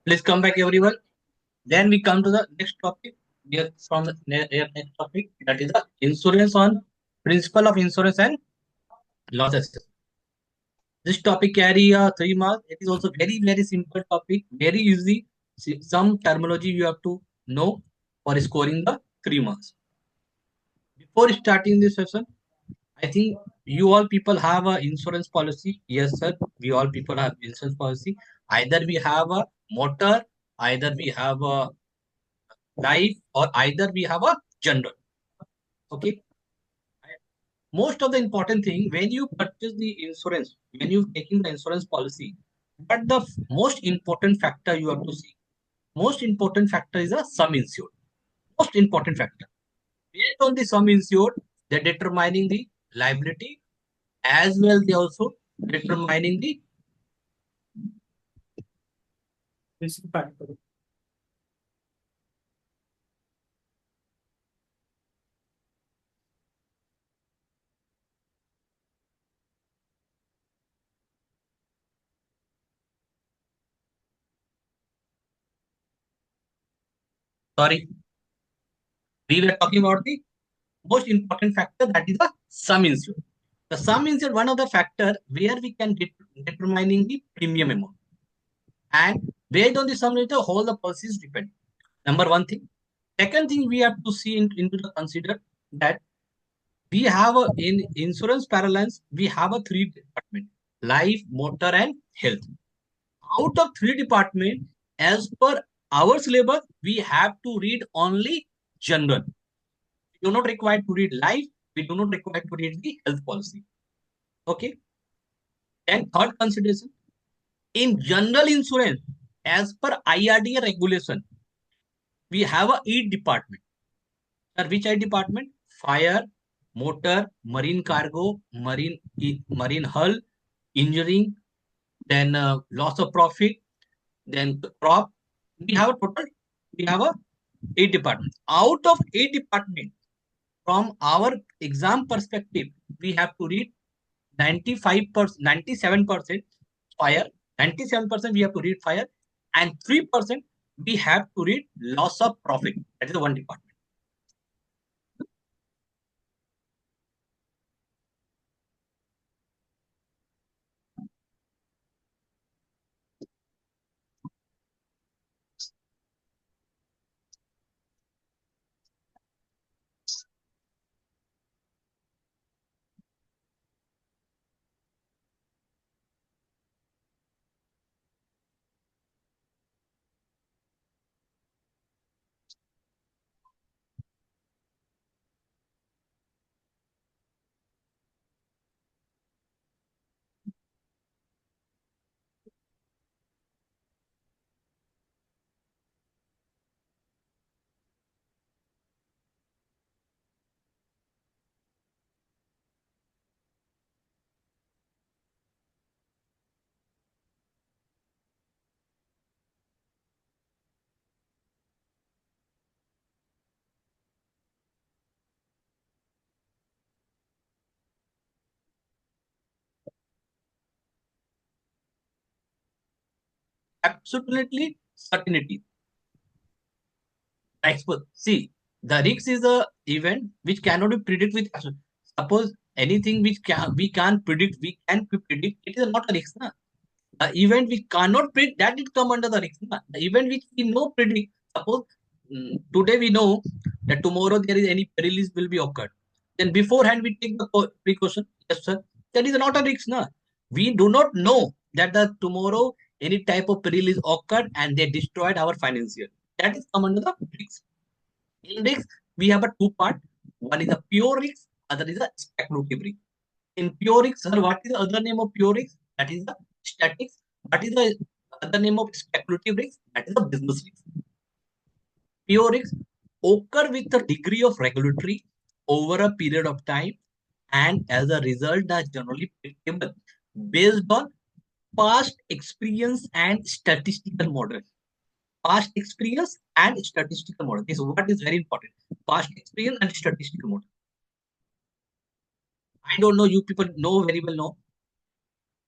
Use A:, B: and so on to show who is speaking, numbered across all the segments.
A: Please come back, everyone. Then we come to the next topic. Here from the next topic, that is the insurance on principle of insurance and loss assessment. This topic carry 3 marks. It is also very simple topic, very easy. Some terminology you have to know for scoring the 3 marks. Before starting this session, I think you all people have a insurance policy. Yes, sir. We all people have insurance policy. Either we have a motor, either we have a life, or either we have a general. Okay. Most of the important thing when you purchase the insurance, when you taking the insurance policy, but the most important factor you have to see. Most important factor is a sum insured. Most important factor. Based on the sum insured, they're determining the liability as well. They also determining the risk factor. Sorry, we were talking about the most important factor, that is the sum insured. The sum insured one of the factor where we can determining the premium amount, and based on the sum insured, whole the policies depend. Number one thing. Second thing we have to see into the consider that we have in insurance parallels we have a three department: life, motor, and health. Out of three department, as per our syllabus, we have to read only general. We do not require to read life. We do not require to read the health policy. Okay. And third consideration, in general insurance, as per IRDA regulation, we have a E department. Sir, which I department? Fire, motor, marine cargo, marine hull, engineering, then loss of profit, then crop. We have a total. We have a 8 departments. Out of 8 departments, from our exam perspective, we have to read 95%, 97% fire, 97% we have to read fire, and 3% we have to read loss of profit. That is the one department. Absolutely certainty. Expert. See, the risk is a event which cannot be predicted with absolute. Suppose anything which we can't predict, we can predict. It is not a risk. Na? The event we cannot predict, that did come under the risk. Na? The event which we know predict. Suppose today we know that tomorrow there is any release will be occurred. Then beforehand we take the precaution. Yes, sir. That is not a risk. Na? We do not know that the tomorrow any type of release occurred and they destroyed our financial. That is come under the risk. In risk, we have a two part. One is a pure risk, other is a speculative risk. In pure risk, sir, what is the other name of pure risk? That is the statics. What is the other name of speculative risk? That is the business risk. Pure risk occur with a degree of regulatory over a period of time, and as a result are generally predictable based on past experience and statistical model. Past experience and statistical model. This is what is very important. Past experience and statistical model. I don't know, you people know very well know.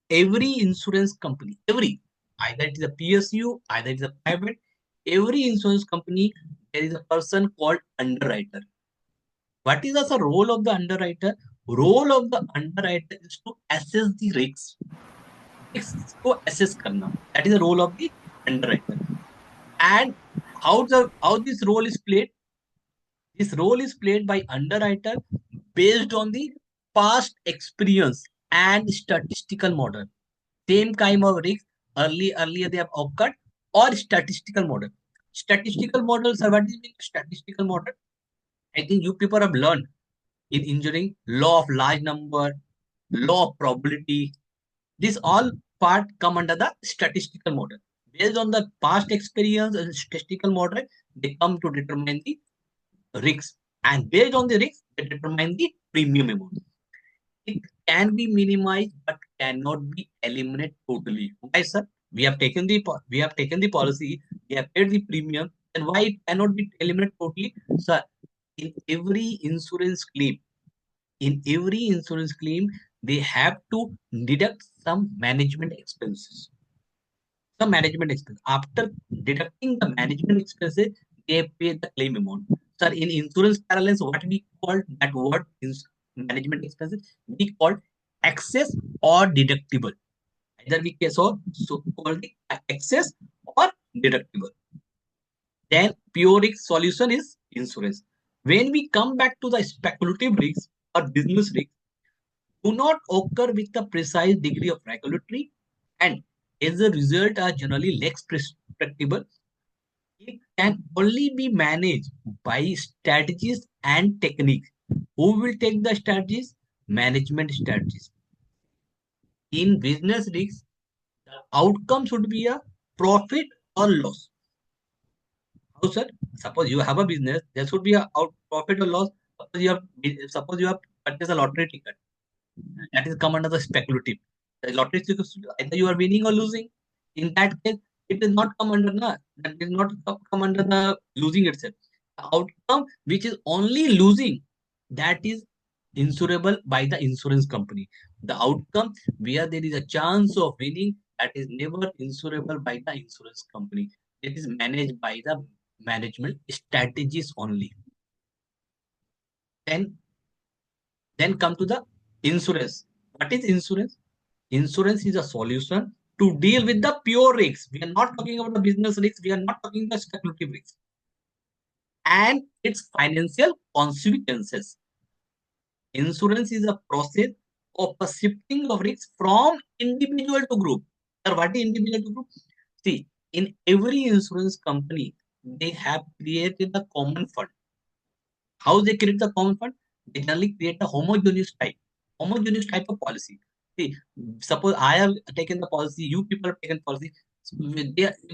A: Every insurance company, every Either it is a PSU, either it is a private. Every insurance company, there is a person called underwriter. What is the role of the underwriter? Role of the underwriter is to assess the risks. Risks को assess करना. That is the role of the underwriter. And how this role is played? This role is played by underwriter based on the past experience and statistical model. Same kind of risk earlier they have occurred or statistical model. Statistical model, sir, what is mean statistical model? I think you people have learned in engineering law of large number, law of probability. This all part come under the statistical model. Based on the past experience and statistical model, they come to determine the risks. And based on the risks, they determine the premium amount. It can be minimized but cannot be eliminated totally. Why, sir? We have taken the policy, we have paid the premium, and why it cannot be eliminated totally? Sir, in every insurance claim, they have to deduct some management expenses. Some management expense. After deducting the management expenses, they pay the claim amount. Sir, in insurance parallels, what we call that word is management expenses, we call excess or deductible. Either we case or so called the excess or deductible. Then pure risk solution is insurance. When we come back to the speculative risks or business risks, do not occur with a precise degree of regulatory and as a result are generally less predictable. It can only be managed by strategies and techniques. Who will take the strategies? Management strategies. In business risks, the outcome should be a profit or loss. How, sir? Suppose you have a business, there should be a profit or loss. Suppose you have purchased a lottery ticket. That is come under the speculative. The lottery ticket, either you are winning or losing. In that case, it is not come under that is not come under the losing itself. The outcome which is only losing, that is insurable by the insurance company. The outcome where there is a chance of winning, that is never insurable by the insurance company. It is managed by the management strategies only. Then come to the insurance. What is insurance? Insurance is a solution to deal with the pure risks. We are not talking about the business risks. We are not talking about speculative risks and its financial consequences. Insurance is a process of a shifting of risks from individual to group. Sir, what is individual to group? See, in every insurance company, they have created a common fund. How they create the common fund? They generally create a homogeneous type of policy. See, suppose I have taken the policy, you people have taken policy.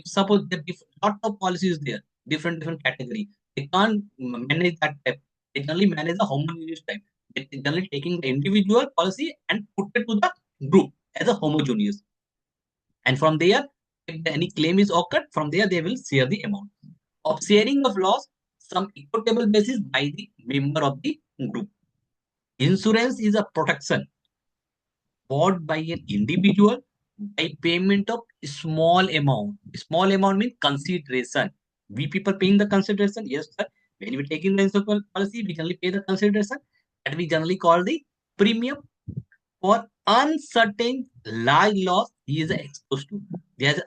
A: Suppose there are lot of policies there, different category. They can't manage that type. They generally manage a homogeneous type. They generally taking the individual policy and put it to the group as a homogeneous. And from there, if any claim is occurred, from there they will share the amount. Of sharing of loss, some equitable basis by the member of the group. Insurance is a protection bought by an individual by payment of small amount. Small amount means consideration. We people paying the consideration. Yes, sir. When we take in the insurance policy, we generally pay the consideration that we generally call the premium. For uncertain large loss, he is exposed to.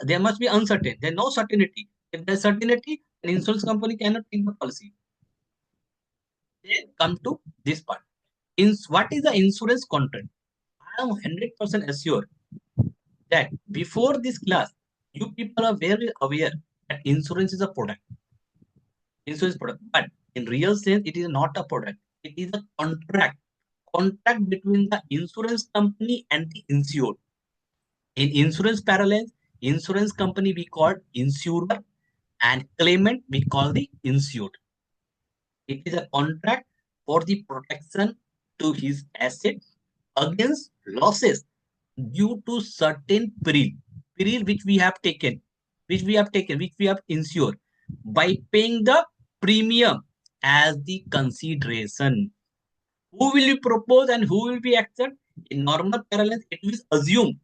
A: There must be uncertain. There's no certainty. If there's certainty, an insurance company cannot take the policy. Then come to this part. What is the insurance contract? I am 100% assured that before this class, you people are very aware that insurance is a product. Insurance product. But in real sense, it is not a product. It is a contract. Contract between the insurance company and the insured. In insurance parallels, insurance company we call insurer and claimant we call the insured. It is a contract for the protection to his asset against losses due to certain peril which we have taken, which we have insured by paying the premium as the consideration. Who will you propose and who will be accept? In normal parallels, it is assumed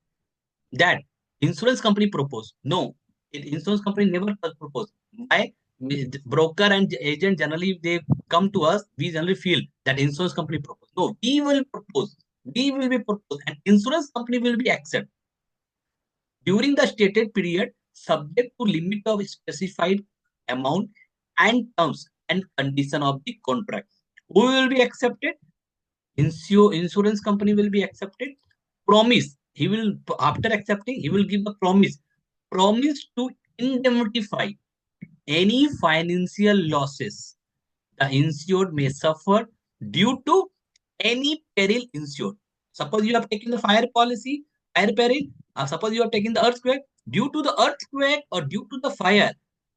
A: that Insurance company propose. No, insurance company never propose. Why? Broker and agent generally they come to us. We generally feel that insurance company propose. No, we will propose. We will be proposed, and insurance company will be accept during the stated period, subject to limit of specified amount and terms and condition of the contract. Who will be accepted? Insurance company will be accepted. Promise. He will, after accepting, he will give a promise. Promise to indemnify any financial losses the insured may suffer due to any peril insured. Suppose you have taken the fire policy, fire peril. Suppose you have taken the earthquake. Due to the earthquake or due to the fire,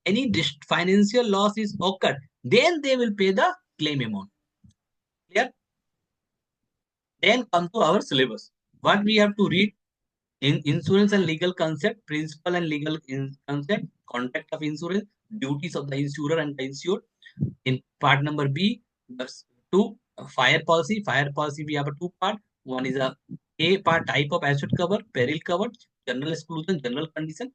A: any financial loss is occurred, then they will pay the claim amount. Clear? Then come to our syllabus. What we have to read in insurance and legal concept, principle and legal concept, contract of insurance, duties of the insurer and the insured. In part number B, two fire policy. Fire policy we have a two part. One is a part type of asset cover, peril cover, general exclusion, general condition.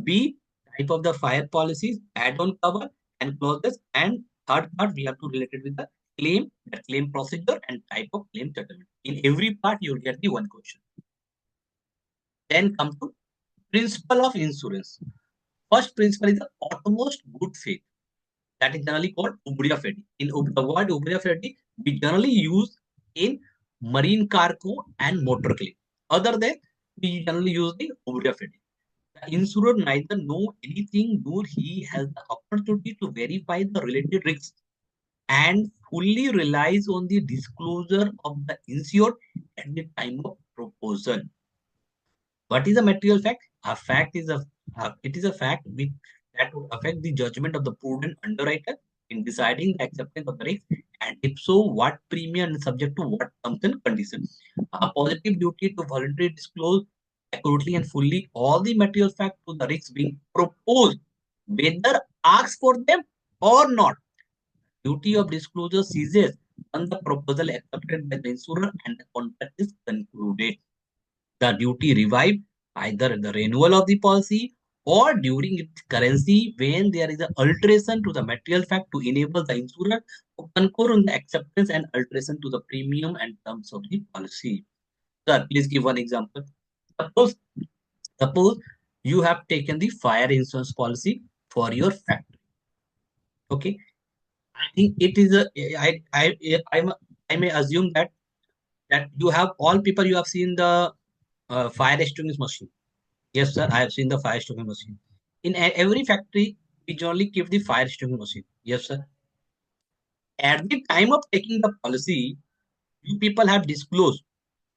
A: B type of the fire policies, add-on cover and clauses. And third part we have to relate it with the claim, the claim procedure and type of claim settlement. In every part you will get the one question. Then come to principle of insurance. First principle is the utmost good faith. That is generally called ubria fide. In the word ubria fide, we generally use in marine cargo and motor claim. Other than we generally use the ubria fide. The insurer neither know anything nor he has the opportunity to verify the related risks and fully relies on the disclosure of the insured at the time of proposal. What is a material fact? A fact is it is a fact which that would affect the judgment of the prudent underwriter in deciding the acceptance of the risk, and if so, what premium is subject to what terms and conditions. A positive duty to voluntarily disclose accurately and fully all the material facts to the risks being proposed, whether asked for them or not. Duty of disclosure ceases when the proposal accepted by the insurer and the contract is concluded. The duty revived either the renewal of the policy or during its currency when there is an alteration to the material fact to enable the insurer to concur on the acceptance and alteration to the premium and terms of the policy. Sir, please give one example. Suppose, suppose you have taken the fire insurance policy for your factory. Okay, I think it is a I may assume that you have all people you have seen the fire extinguishing machine. Yes, sir. I have seen the fire extinguishing machine. In every factory, we generally keep the fire extinguishing machine. Yes, sir. At the time of taking the policy, you people have disclosed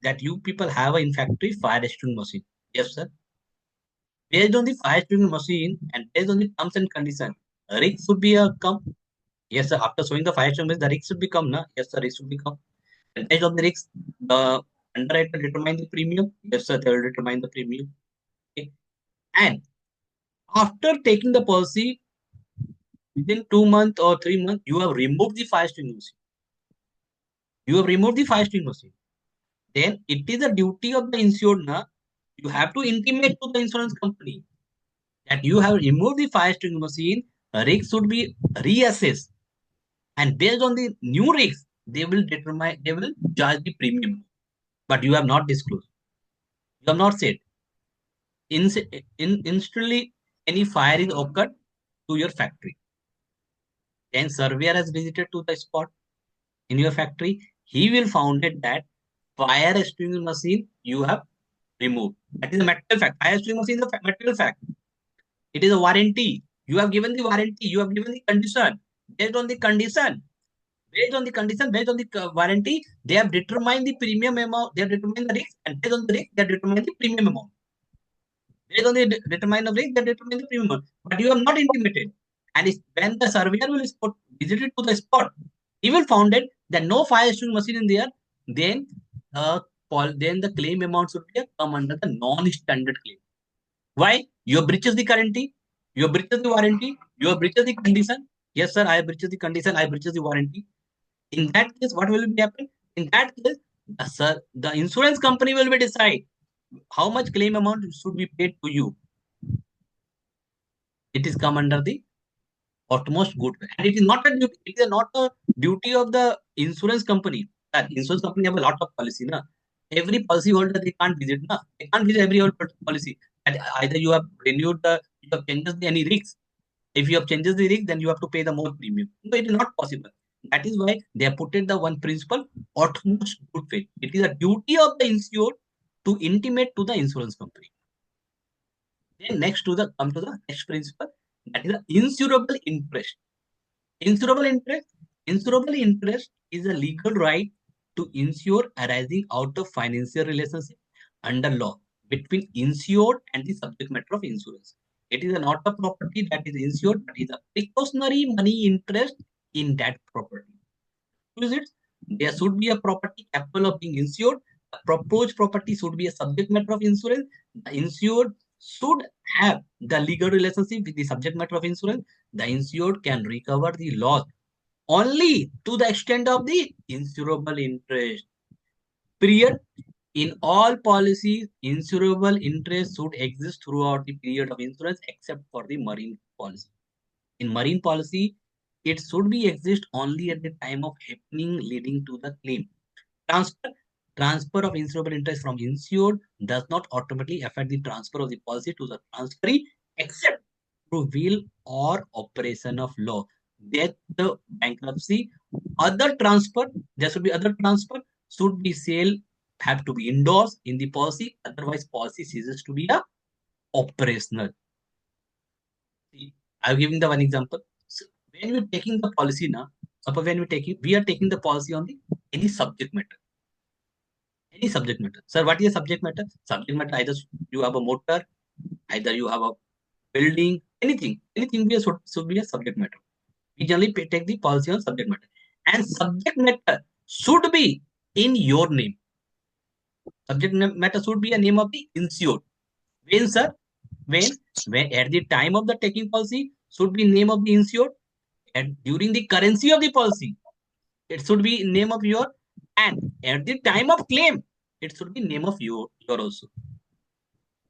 A: that you people have a in factory fire extinguishing machine. Yes, sir. Based on the fire extinguishing machine and based on the terms and conditions, risk should be a come. Yes, sir. After showing the fire extinguishing, the risk should become na. Yes, sir. Risk should become. And based on the risk, the underwriter determine the premium. Yes, sir. They will determine the premium. Okay. And after taking the policy, within 2 months or 3 months, you have removed the fire extinguisher. You have removed the fire extinguisher. Then it is a duty of the insured now. You have to intimate to the insurance company that you have removed the fire extinguisher. Risk should be reassessed, and based on the new risk, they will charge the premium. But you have not disclosed. You have not said. Instantly, any fire is occurred to your factory. Then surveyor has visited to the spot in your factory. He will found it that fire extinguishing machine you have removed. That is a material fact. Fire extinguishing machine is a material fact. It is a warranty. You have given the warranty. You have given the condition. Based on the condition, based on the warranty, they have determined the premium amount. They have determined the risk, and based on the risk, they have determined the premium amount. Based on the determined risk, they have determined the premium amount. But you have not intimated. And when the surveyor will visit to the spot, he will found it that no fire extinguishing machine in there. Then then the claim amount should come under the non-standard claim. Why? You have breaches the guarantee, you have breaches the warranty, you have breaches the condition. Yes, sir, I have breaches the condition, I have breaches the warranty. In that case, what will be happen? In that case, the insurance company will be decide how much claim amount should be paid to you? It is come under the utmost good faith. And it is not a duty, it is not a duty of the insurance company. That insurance company have a lot of policy. Na? Every policy holder they can't visit. Na? They can't visit every policy. And either you have renewed the, you have changes any risks. If you have changes the risk, then you have to pay the more premium. No, it is not possible. That is why they have put it the one principle, utmost good faith. It is a duty of the insured to intimate to the insurance company. Then next to the come to the next principle, that is the insurable interest. Insurable interest is a legal right to insure arising out of financial relationship under law between insured and the subject matter of insurance. It is not a property that is insured, but is a precautionary money interest in that property. Is it? There should be a property capable of being insured. The proposed property should be a subject matter of insurance. The insured should have the legal relationship with the subject matter of insurance. The insured can recover the loss only to the extent of the insurable interest. Period. In all policies, insurable interest should exist throughout the period of insurance except for the marine policy. In marine policy, it should be exist only at the time of happening leading to the claim. Transfer of insurable interest from insured does not automatically affect the transfer of the policy to the transferee except through will or operation of law. Death, the bankruptcy, other transfer, there should be other transfer, should be sale, have to be endorsed in the policy, otherwise policy ceases to be a operational. See, I'm giving the one example. So when we're taking the policy now, suppose when we are taking the policy on the any subject matter. Any subject matter. Sir, what is a subject matter? Subject matter, either you have a motor, either you have a building, anything should be a subject matter. We generally take the policy on subject matter. And subject matter should be in your name. Subject matter should be a name of the insured. When, sir? When at the time of the taking policy should be name of the insured, and during the currency of the policy, it should be name of your, and at the time of claim, it should be name of your also.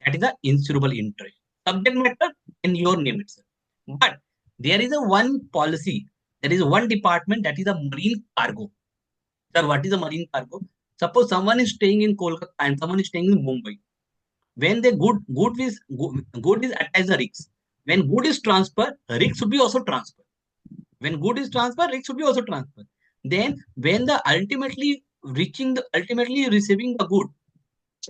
A: That is the insurable interest. Subject matter in your name itself. But there is a one policy, there is one department, that is a marine cargo. Sir, what is a marine cargo? Suppose someone is staying in Kolkata and someone is staying in Mumbai. When the good is attached the risk. When good is transferred, risk should be also transferred. When good is transferred, risk should be also transferred. Then when the ultimately receiving the good,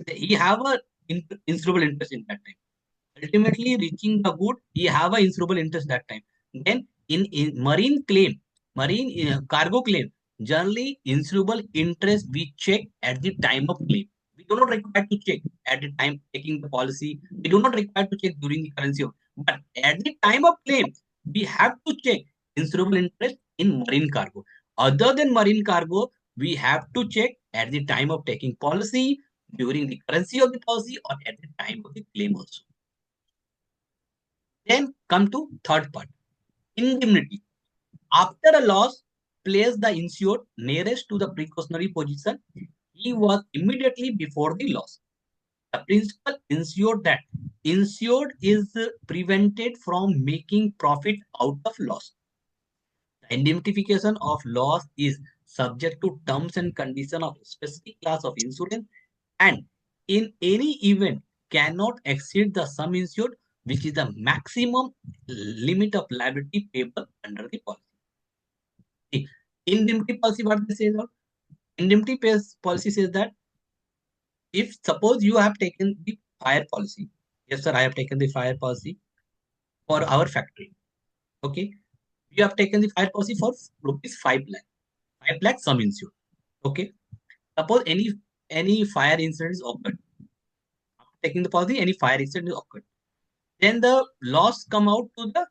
A: he have a insurable interest in that time. Ultimately reaching the good, he have a insurable interest that time. Then in marine claim, marine cargo claim, generally insurable interest we check at the time of claim. We do not require to check at the time taking the policy. We do not require to check during the currency. But at the time of claim, we have to check insurable interest in marine cargo. Other than marine cargo, we have to check at the time of taking policy, during the currency of the policy, or at the time of the claim also. Then come to third part, indemnity. After a loss, place the insured nearest to the precautionary position he was immediately before the loss. The principle ensured that insured is prevented from making profit out of loss. The indemnification of loss is subject to terms and conditions of a specific class of insurance and in any event cannot exceed the sum insured, which is the maximum limit of liability payable under the policy. See, indemnity policy, what they say about? Indemnity policy says that if suppose you have taken the fire policy, yes sir, I have taken the fire policy for our factory. Okay, you have taken the fire policy for rupees 5 lakh. 5 lakh sum insured. Okay, suppose any fire incident is occurred. After taking the policy, any fire incident is occurred. Then the loss come out to the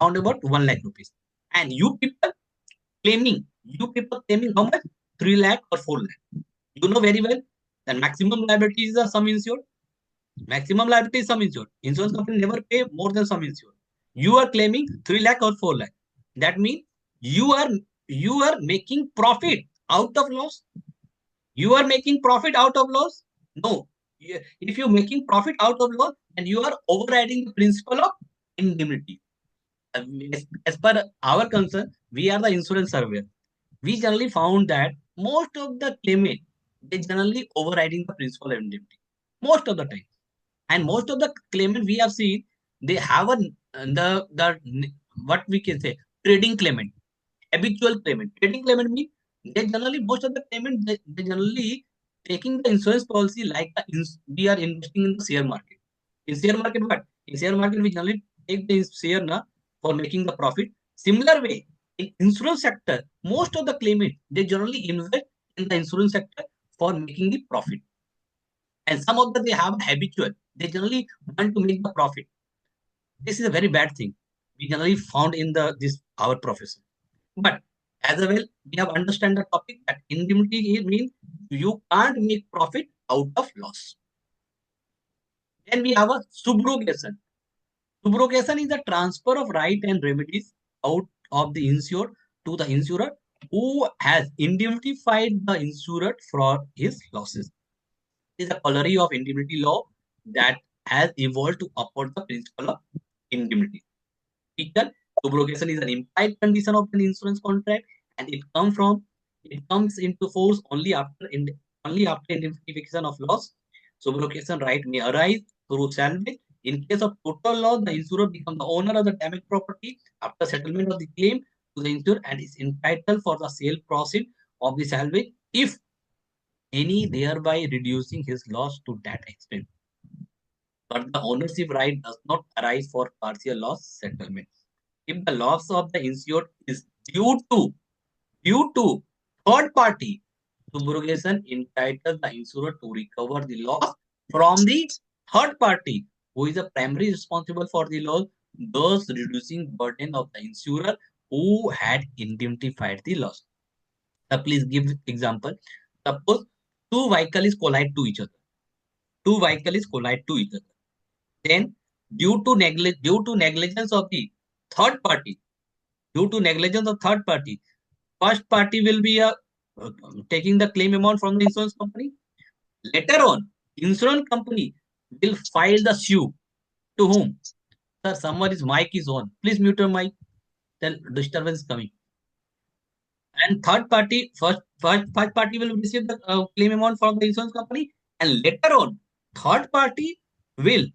A: round about 1 lakh rupees. And you people claiming how much? 3 lakh or 4 lakh. You know very well that maximum liability is the sum insured. Maximum liability is sum insured. Insurance company never pay more than sum insured. You are claiming 3 lakh or 4 lakh. That means you are making profit out of loss. You are making profit out of loss? No. If you're making profit out of loss, then you are overriding the principle of indemnity. As per our concern, we are the insurance surveyor. We generally found that most of the claimant, they generally overriding the principle of indemnity. Most of the time. And most of the claimant we have seen, they have the what we can say, trading claimant, habitual claimant. Trading claimant means they generally, most of the claimant, they generally taking the insurance policy like we are investing in the share market. In share market, what? In share market, we generally take the share na, for making the profit. Similar way, in insurance sector, most of the claimant, they generally invest in the insurance sector for making the profit. And some of them, they have habitual. They generally want to make the profit. This is a very bad thing. We generally found in this our profession. But as well, we have understand the topic that indemnity means you can't make profit out of loss. Then we have a subrogation. Subrogation is the transfer of right and remedies out of the insured to the insurer who has indemnified the insured for his losses. Is a corollary of indemnity law that has evolved to uphold the principle of indemnity. Feature, subrogation is an implied condition of an insurance contract, and it comes into force only after indemnification of loss. Subrogation right may arise through salvage. In case of total loss, the insurer becomes the owner of the damaged property after settlement of the claim to the insurer and is entitled for the sale proceed of the salvage if any, thereby reducing his loss to that extent. But the ownership right does not arise for partial loss settlement. If the loss of the insured is due to third party, subrogation entitles the insurer to recover the loss from the third party, who is the primary responsible for the loss, thus reducing burden of the insurer who had indemnified the loss. Please give example. Suppose two vehicles collide to each other. Two vehicles collide to each other. Then, due to negligence of the third party, first party will be taking the claim amount from the insurance company. Later on, insurance company will file the suit to whom? Sir, somebody's mic is on. Please mute your mic. Then disturbance is coming. And first party will receive the claim amount from the insurance company, and later on, third party will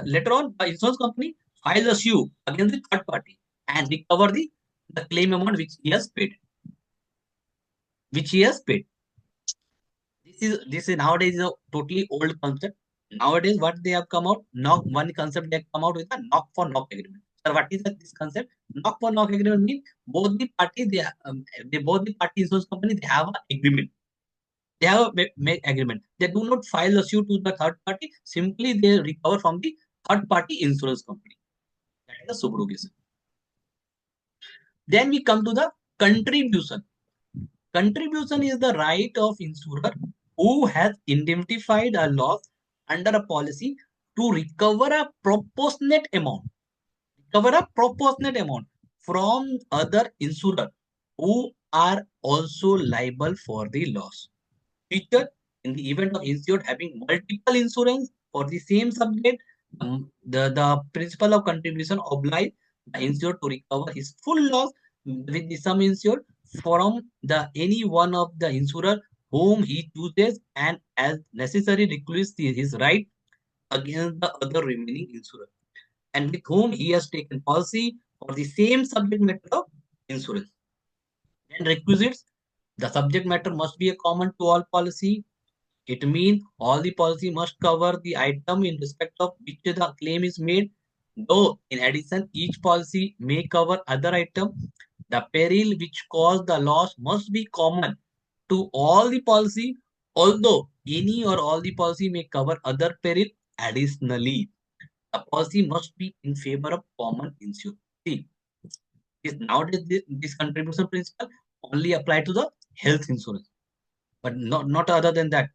A: later on the insurance company files a suit against the third party and recover the claim amount which he has paid. This is nowadays a totally old concept. Nowadays, what they have come out, knock one concept they have come out with a knock for knock agreement. So what is this concept? Knock for knock agreement means both the parties both the party insurance company, they have an agreement. They have a make agreement. They do not file a suit to the third party. Simply they recover from the third party insurance company. That is the subrogation. Then we come to the contribution. Contribution is the right of insurer who has indemnified a loss under a policy to recover a proportionate amount. From other insurer who are also liable for the loss. Feature, in the event of insured having multiple insurance for the same subject, the principle of contribution obliges the insured to recover his full loss with the sum insured from the any one of the insurer whom he chooses, and as necessary requires his right against the other remaining insurer and with whom he has taken policy for the same subject matter of insurance. Then requisites, the subject matter must be a common to all policy. It means all the policy must cover the item in respect of which the claim is made, though in addition each policy may cover other item. The peril which caused the loss must be common to all the policy, although any or all the policy may cover other peril additionally. The policy must be in favor of common insurance. See, nowadays this contribution principle only apply to the health insurance, but not other than that.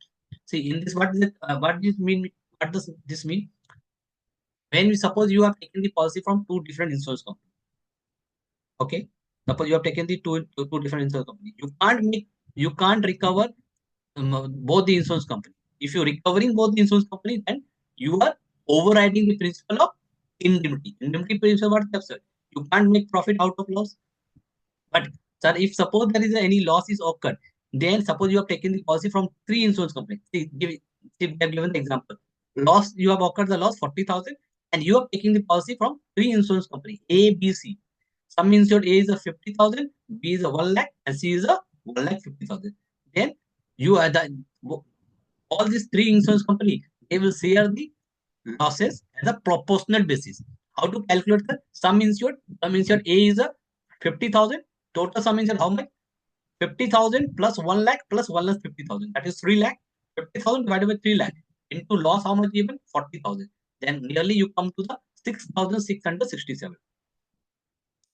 A: See, in this, what this mean? What does this mean? When we suppose you have taken the policy from two different insurance companies, okay? Suppose you have taken the two different insurance companies. You can't recover both the insurance company. if you're recovering both the insurance company, then you are overriding the principle of indemnity. Indemnity principle, what is sir? You can't make profit out of loss. But sir, if suppose there is any loss is occurred, then suppose you have taken the policy from 3 insurance companies. See, they have given the example. Loss, you have occurred the loss 40,000, and you are taking the policy from 3 insurance company A, B, C. Sum insured A is a 50,000, B is a 1 lakh, and C is a 1 lakh 50,000. Then you are the all these 3 insurance company, they will share the losses as a proportional basis. How to calculate the sum insured? Sum insured A is a 50,000. Total sum insured how much? 50,000 plus 1 lakh plus 1 lakh 50,000. That is 3 lakh. 50,000 divided by 3 lakh. Into loss, how much given? 40,000. Then nearly you come to the 6,667.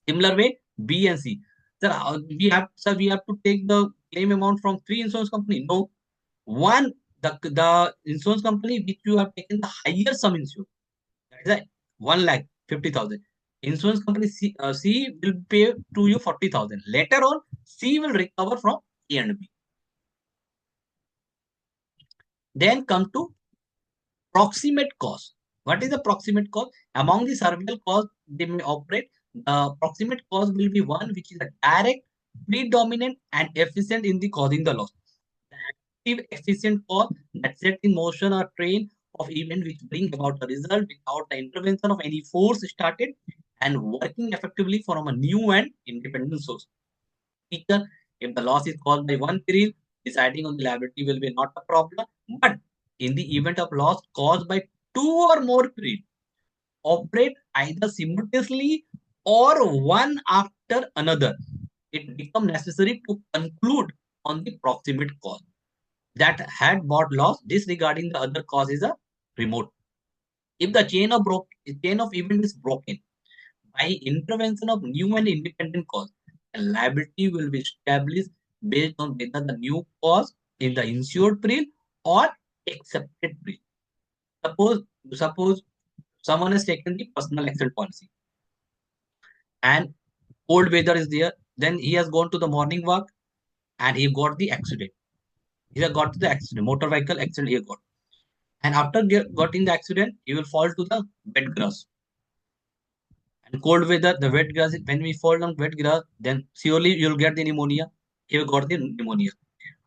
A: Similar way, B and C. Sir, we have to take the claim amount from 3 insurance company. No, one, the insurance company which you have taken the higher sum insured, that is a 1 lakh 50,000. Insurance company C will pay to you 40,000. Later on, C will recover from A and B. Then come to proximate cause. What is the proximate cause? Among the servile cause they may operate, the proximate cause will be one which is a direct, predominant, and efficient in the causing the loss. The active, efficient cause that set in motion a train of event which bring about a result without the intervention of any force started and working effectively from a new and independent source. Feature, if the loss is caused by one peril, deciding on the liability will be not a problem. But in the event of loss caused by two or more peril, operate either simultaneously or one after another, it becomes necessary to conclude on the proximate cause that had brought loss disregarding the other cause is a remote. If the chain of event is broken by intervention of new and independent cause, a liability will be established based on whether the new cause is the insured peril or accepted peril. Suppose someone has taken the personal accident policy and cold weather is there, then he has gone to the morning walk and he got the accident. He has got the accident, motor vehicle accident he got. And after getting the accident, he will fall to the wet grass. And cold weather, the wet grass, when we fall on wet grass, then surely you'll get the pneumonia. He will got the pneumonia.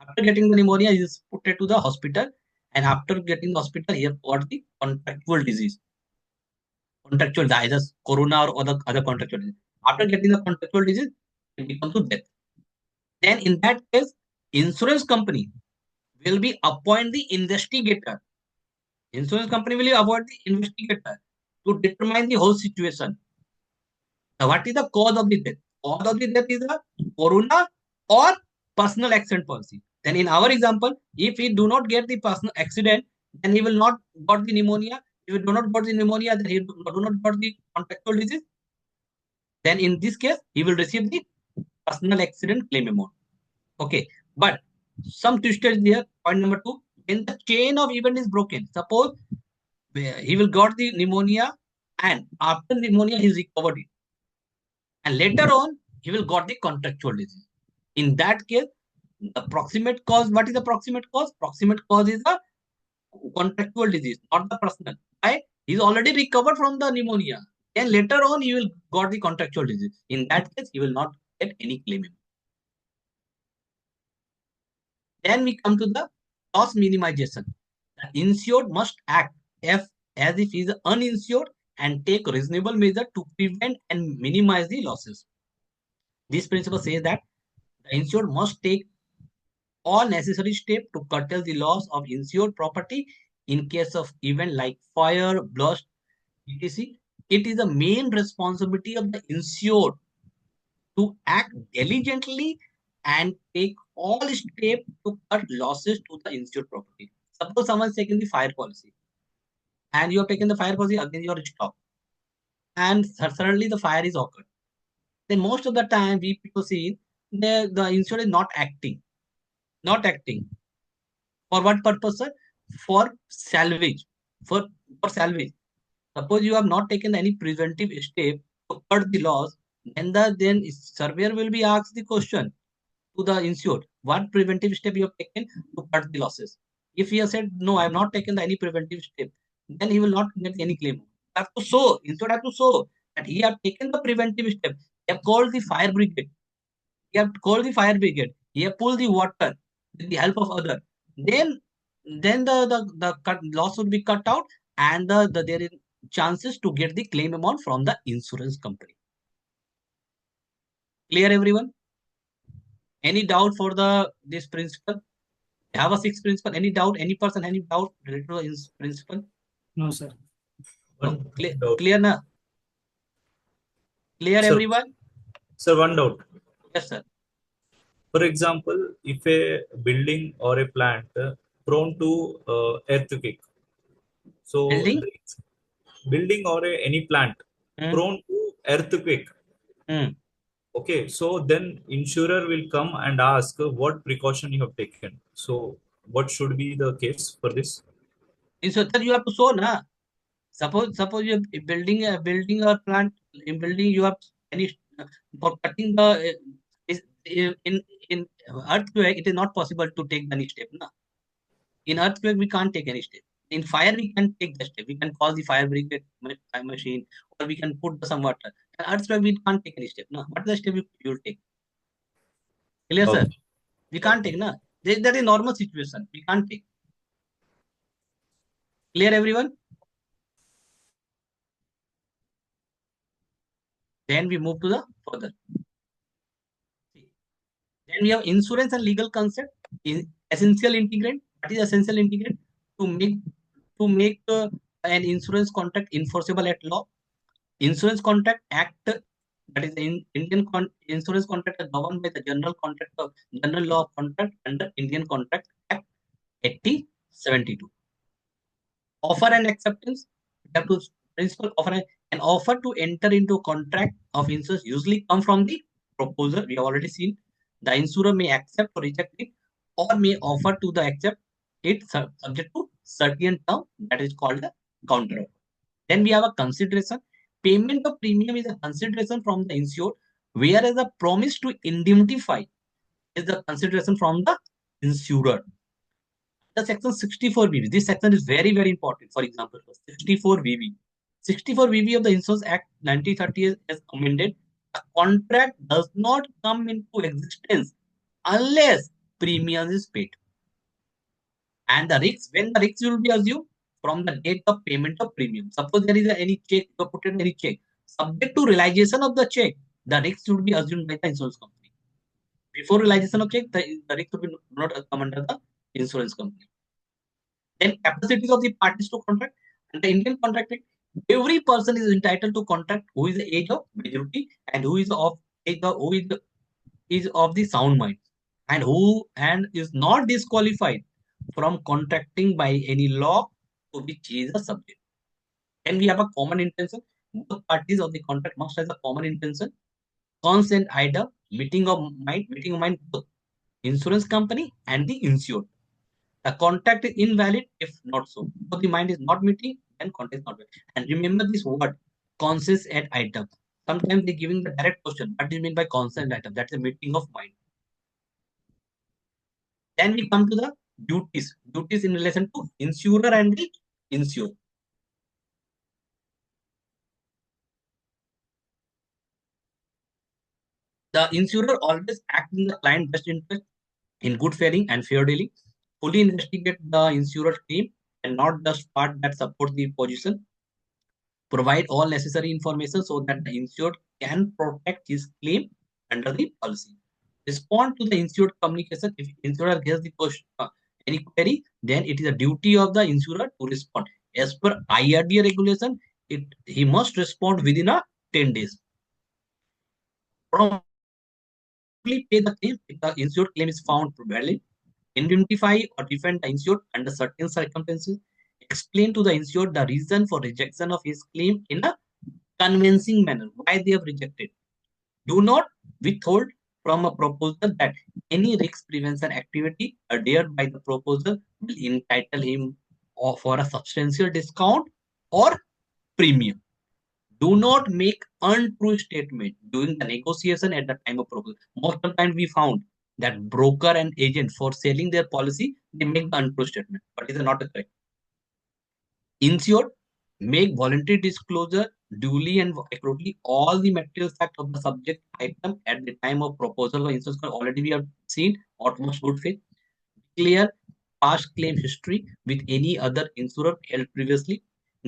A: After getting the pneumonia, he is put to the hospital. And after getting the hospital, he got the contractual disease. Contractual disease, corona or other contractual disease. After getting the contractual disease, it becomes to death. Then in that case, insurance company will be appoint the investigator. Insurance company will appoint the investigator to determine the whole situation. Now, what is the cause of the death? Cause of the death is a corona or personal accident policy. Then in our example, if he do not get the personal accident, then he will not got the pneumonia. If he do not got the pneumonia, then he do not got the contractual disease. Then in this case, he will receive the personal accident claim amount. Okay, but some twist is there. Point number 2, when the chain of event is broken, suppose he will got the pneumonia and after pneumonia he recovered it. And later on, he will got the contractual disease. In that case, the proximate cause, what is the proximate cause? Proximate cause is the contractual disease, not the personal. Right? He's already recovered from the pneumonia. Then later on, he will got the contractual disease. In that case, he will not get any claim. Then we come to the loss minimization. The insured must act as if he is uninsured and take reasonable measure to prevent and minimize the losses. This principle says that the insured must take all necessary steps to curtail the loss of insured property in case of event like fire, blast, etc. It is the main responsibility of the insured to act diligently and take all steps to cut losses to the insured property. Suppose someone is taking the fire policy and you have taken the fire policy against your stock and suddenly the fire is occurred. Then most of the time we people see the insured is not acting. Not acting. For what purpose, sir? For salvage. For salvage. Suppose you have not taken any preventive step to cut the loss, then surveyor will be asked the question to the insured, what preventive step you have taken to cut the losses? If he has said, no, I have not taken any preventive step, then he will not get any claim. You have to show, instead have to show that he have taken the preventive step. He have called the fire brigade. He have called the fire brigade. He have pulled the water with the help of other. Then, then the loss would be cut out, and there is chances to get the claim amount from the insurance company. Clear, everyone? Any doubt for this principle? Have a sixth principle. Any doubt? Any person? Any doubt related to this principle?
B: No, sir.
A: No. Clear,
C: doubt.
A: clear na? Clear,
C: Sir,
A: everyone?
C: sir, one doubt.
A: Yes, sir.
C: For example, if a building or a plant prone to earthquake, so
A: Building?
C: building or any plant
A: Hmm.
C: prone to earthquake.
A: Hmm.
C: Okay, so then insurer will come and ask what precaution you have taken. So what should be the case for this?
A: So that you have to show na. Suppose you are building a plant. In building you have any for cutting the is in earthquake. It is not possible to take any step na. In earthquake we can't take any step. In fire we can take the step. We can call the fire brigade machine, or we can put some water. In earthquake we can't take any step na. What is the step you will take? Clear, sir?
C: Okay.
A: We can't take na. That is normal situation. We can't take. Clear, everyone? Then we move to the further. Then we have insurance and legal concept. Essential integrant. What is essential integrant? To make an insurance contract enforceable at law. Insurance Contract Act, that is in insurance contract are governed by the general law of contract under Indian Contract Act 1872. Offer and acceptance. We have to principal offer an offer to enter into a contract of insurance usually come from the proposer. We have already seen the insurer may accept or reject it, or may offer to the accept it subject to certain term, that is called the counter offer. Then we have a consideration. Payment of premium is a consideration from the insured, whereas the promise to indemnify is the consideration from the insurer. The section 64 VV. This section is very, very important. For example, 64 VV. 64 VV of the Insurance Act 1930 is amended. A contract does not come into existence unless premium is paid. And the risks, when the risks will be assumed from the date of payment of premium. Suppose there is any check, you put in any check. Subject to realization of the check, the risks will be assumed by the insurance company. Before realization of check, the risk will be not come under the insurance company. Then capacities of the parties to contract. And the Indian Contract Act, every person is entitled to contract who is the age of majority and who is of age of, is of the sound mind, and who and is not disqualified from contracting by any law to which he is a subject. Then we have a common intention. Both parties of the contract must have a common intention. Consent either meeting of mind both insurance company and the insured. The contract is invalid if not so. If the mind is not meeting, then contract is not valid. And remember this word, consent at item. Sometimes they're giving the direct question. What do you mean by consent item? That's a meeting of mind. Then we come to the duties. Duties in relation to insurer and the insured. The insurer always acts in the client best interest in good faring and fair dealing. Fully investigate the insurer claim and not just part that supports the position. Provide all necessary information so that the insured can protect his claim under the policy. Respond to the insured communication. If insurer gets the question, any query, then it is a duty of the insurer to respond. As per IRDA regulation, he must respond within 10 days. Promptly pay the claim if the insured claim is found valid. Indemnify or defend the insured under certain circumstances. Explain to the insured the reason for rejection of his claim in a convincing manner, why they have rejected. Do not withhold from a proposal that any risk prevention activity adhered by the proposer will entitle him for a substantial discount or premium. Do not make untrue statement during the negotiation at the time of proposal. Most of the time we found that broker and agent for selling their policy, they make the untrue statement, but it is not correct. Insured make voluntary disclosure duly and accurately all the material facts of the subject item at the time of proposal or insurance. Already we have seen utmost good faith. Clear past claim history with any other insurer held previously.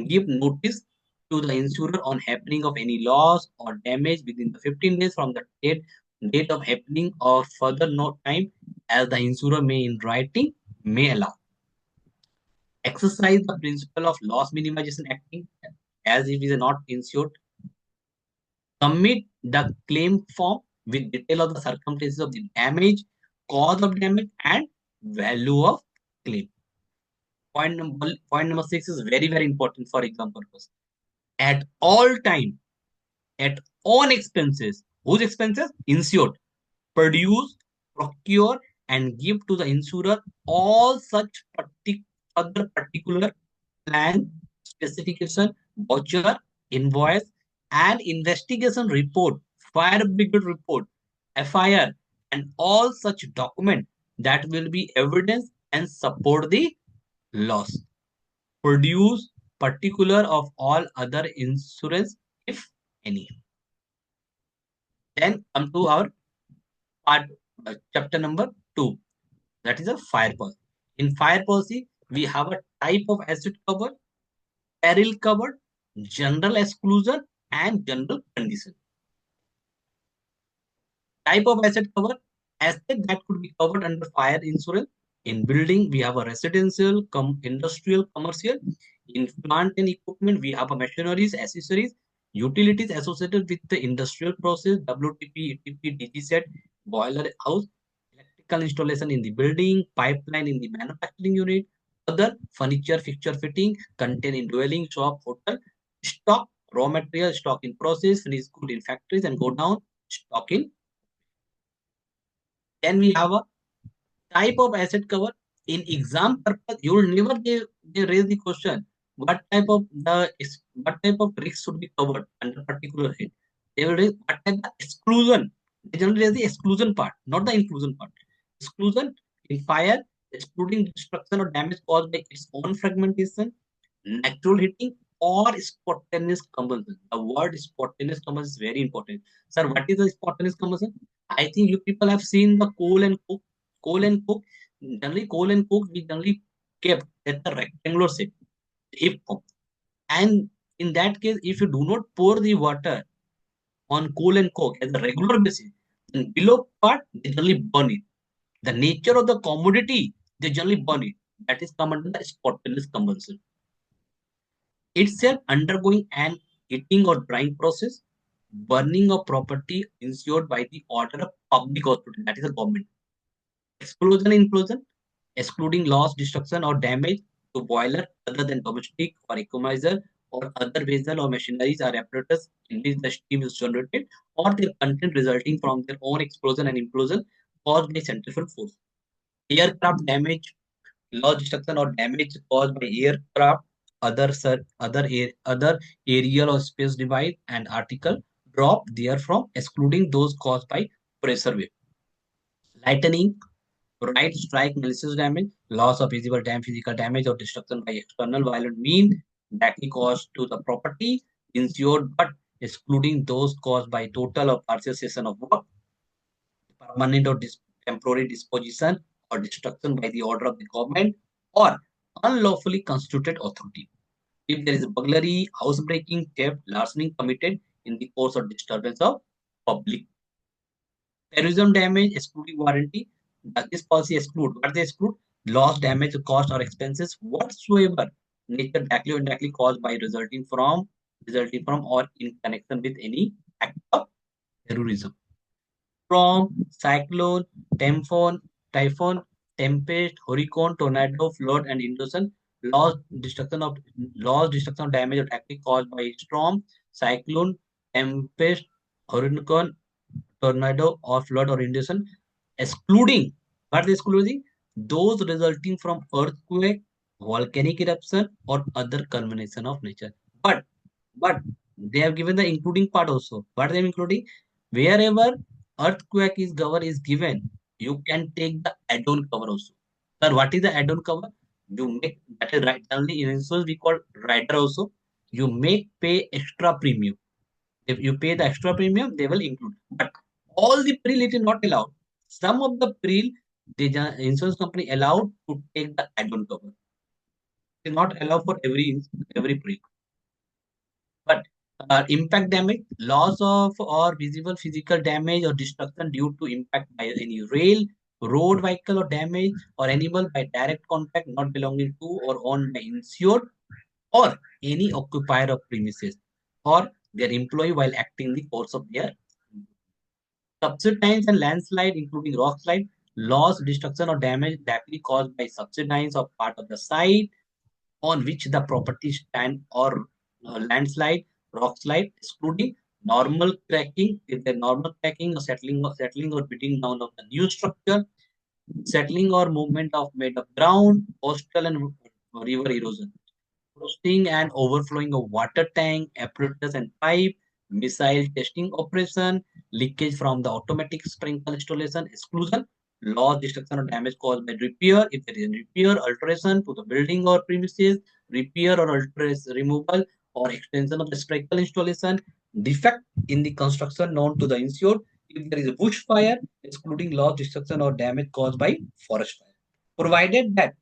A: Give notice to the insurer on happening of any loss or damage within the 15 days from the date of happening or further no time as the insurer may in writing may allow. Exercise the principle of loss minimization acting as if it is not insured. Submit the claim form with detail of the circumstances of the damage, cause of damage, and value of claim. Point number 6 is very, very important for exam purpose. At all time, at own expenses, whose expenses? Insured. Produce, procure, and give to the insurer all such other particular plan, specification, voucher, invoice, and investigation report, fire brigade report, FIR, and all such document that will be evidence and support the loss. Produce particular of all other insurance, if any. Then come to our part, chapter number 2. That is a fire policy. In fire policy, we have a type of asset cover, peril cover, general exclusion, and general condition. Type of asset cover, asset that could be covered under fire insurance. In building, we have a residential, industrial, commercial. In plant and equipment, we have a machineries, accessories, utilities associated with the industrial process, WTP, ETP, DG boiler house, electrical installation in the building, pipeline in the manufacturing unit, other furniture, fixture, fitting, contain in dwelling, shop, hotel, stock, raw material, stock in process, finished good in factories, and go down, stock in. Then we have a type of asset cover. In exam purpose, you will never they raise the question what type of risk should be covered under particular head. They will raise what type of exclusion. They generally raise the exclusion part, not the inclusion part. Exclusion in fire, excluding destruction or damage caused by its own fragmentation, natural heating, or spontaneous combustion. The word spontaneous combustion is very important. Sir, what is the spontaneous combustion? I think you people have seen the coal and coke. Coal and coke, generally coal and coke, we generally kept at the rectangular shape. If and in that case, if you do not pour the water on coal and coke as a regular basis, then below part they generally burn it. The nature of the commodity, they generally burn it. That is come under the spontaneous combustion. Itself undergoing an heating or drying process, burning of property insured by the order of public authority, that is a government. Explosion and implosion, excluding loss, destruction, or damage to boiler other than domestic or economizer or other vessel or machineries or apparatus in which the steam is generated or their content resulting from their own explosion and implosion caused by centrifugal force. Aircraft damage, loss, destruction, or damage caused by aircraft, other aerial or space device and article drop therefrom, excluding those caused by pressure wave. Lightning, right strike, malicious damage, loss of visible damage, physical damage, or destruction by external violent means directly caused to the property insured, but excluding those caused by total or partial cessation of work, permanent or temporary disposition or destruction by the order of the government or unlawfully constituted authority. If there is burglary, housebreaking, theft, larceny committed in the course of disturbance of public. Terrorism damage, excluding warranty. Does this policy exclude? What they exclude? Loss, damage, cost, or expenses whatsoever, nature directly or indirectly caused by resulting from or in connection with any act of terrorism. From cyclone, typhoon, tempest, hurricane, tornado, flood, and inundation, loss, destruction of damage or directly caused by storm, cyclone, tempest, hurricane, tornado, or flood or inundation, excluding what is excluding those resulting from earthquake, volcanic eruption, or other culmination of nature. But they have given the including part also. What they are including? Wherever earthquake is given, you can take the add-on cover also. Sir, what is the add-on cover? You make that is right. Only in insurance we call rider also. You make pay extra premium. If you pay the extra premium, they will include. But all the pre it is not allowed. Some of the pre the insurance company allowed to take the add-on cover. It is not allowed for every pre. But impact damage, loss of or visible physical damage or destruction due to impact by any rail, road vehicle or damage or animal by direct contact not belonging to or owned by insured or any occupier of premises or their employee while acting in the course of their subsidence and landslide, including rock slide, loss, destruction or damage directly caused by subsidence or part of the site on which the property stand or landslide, rock slide, excluding normal cracking, if the normal cracking or settling or beating down of the new structure, settling or movement of made of ground, coastal and river erosion, bursting and overflowing of water tank, apparatus and pipe, missile testing operation, leakage from the automatic sprinkler installation, exclusion, loss, destruction or damage caused by repair, if there is repair, alteration to the building or premises, repair or alteration, removal or extension of the sprinkler installation, defect in the construction known to the insured, if there is a bushfire, excluding loss, destruction or damage caused by forest fire. Provided that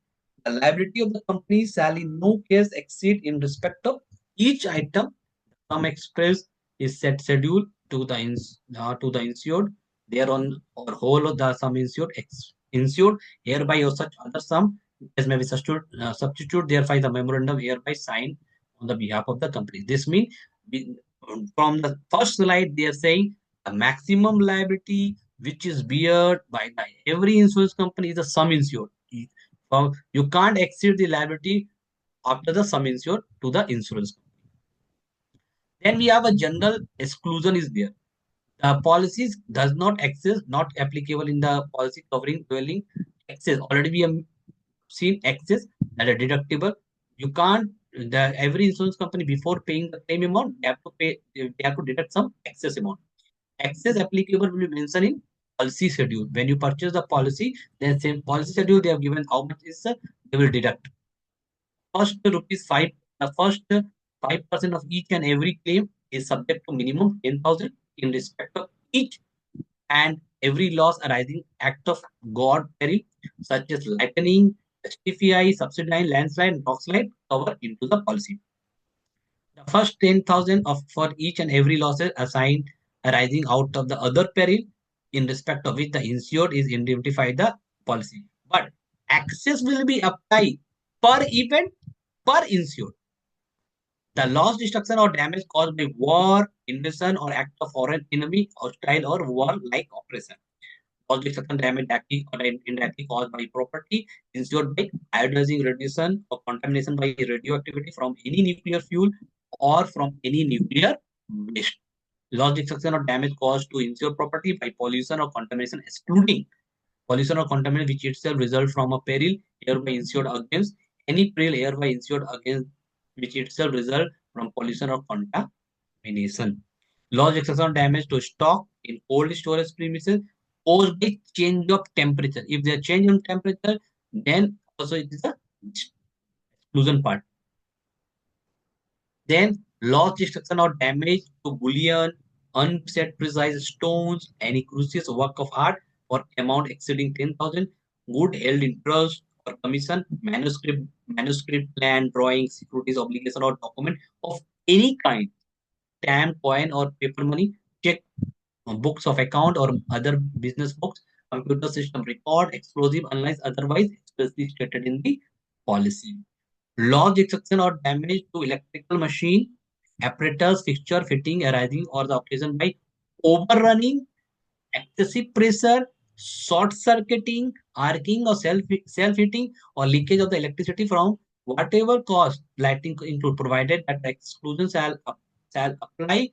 A: the liability of the company shall in no case exceed in respect of each item sum expressed is set schedule to the insured thereon or whole of the sum insured hereby or such other sum as may be substitute thereby the memorandum hereby signed on the behalf of the company. This means from the first slide they are saying the maximum liability which is beared by the every insurance company is the sum insured. You can't exceed the liability after the sum insured to the insurance. Then we have a general exclusion is there. The policies does not access, not applicable in the policy covering dwelling access. Already we have seen access that are deductible. You can't, every insurance company before paying the claim amount, they have to deduct some excess amount. Excess applicable will be mentioned in policy schedule. When you purchase the policy, then same policy schedule they have given how much is they will deduct. First rupees 5, the first 5% of each and every claim is subject to minimum 10,000 in respect of each and every loss arising act of God peril, such as lightning, STFI, subsidized landslide, rockslide cover into the policy. The first 10,000 of for each and every losses assigned arising out of the other peril in respect of which the insured is indemnified the policy. But access will be applied per event per insured. The loss, destruction, or damage caused by war, invasion, or act of foreign enemy, hostile, or war-like operation. Loss, destruction, damage directly or indirectly caused by property, insured by ionizing radiation or contamination by radioactivity from any nuclear fuel or from any nuclear waste. Loss, destruction, or damage caused to insured property by pollution or contamination, excluding pollution or contamination which itself result from a peril hereby insured against any peril hereby insured against which itself result from pollution or contamination. Loss, extraction, damage to stock in cold storage premises caused by change of temperature. If there change in temperature, then also it is a exclusion part. Then loss, destruction, or damage to bullion, unset precise stones, any crucial work of art or amount exceeding 10,000, good held in trust or commission, manuscript, plan, drawing, securities, obligation, or document of any kind, stamp, coin, or paper money, check, books of account or other business books, computer system record, explosive, unless otherwise expressly stated in the policy. Loss, destruction, or damage to electrical machine, apparatus, fixture, fitting arising or the occasion by overrunning, excessive pressure, short circuiting, arcing or self-heating or leakage of the electricity from whatever cause lighting include, provided that the exclusion shall apply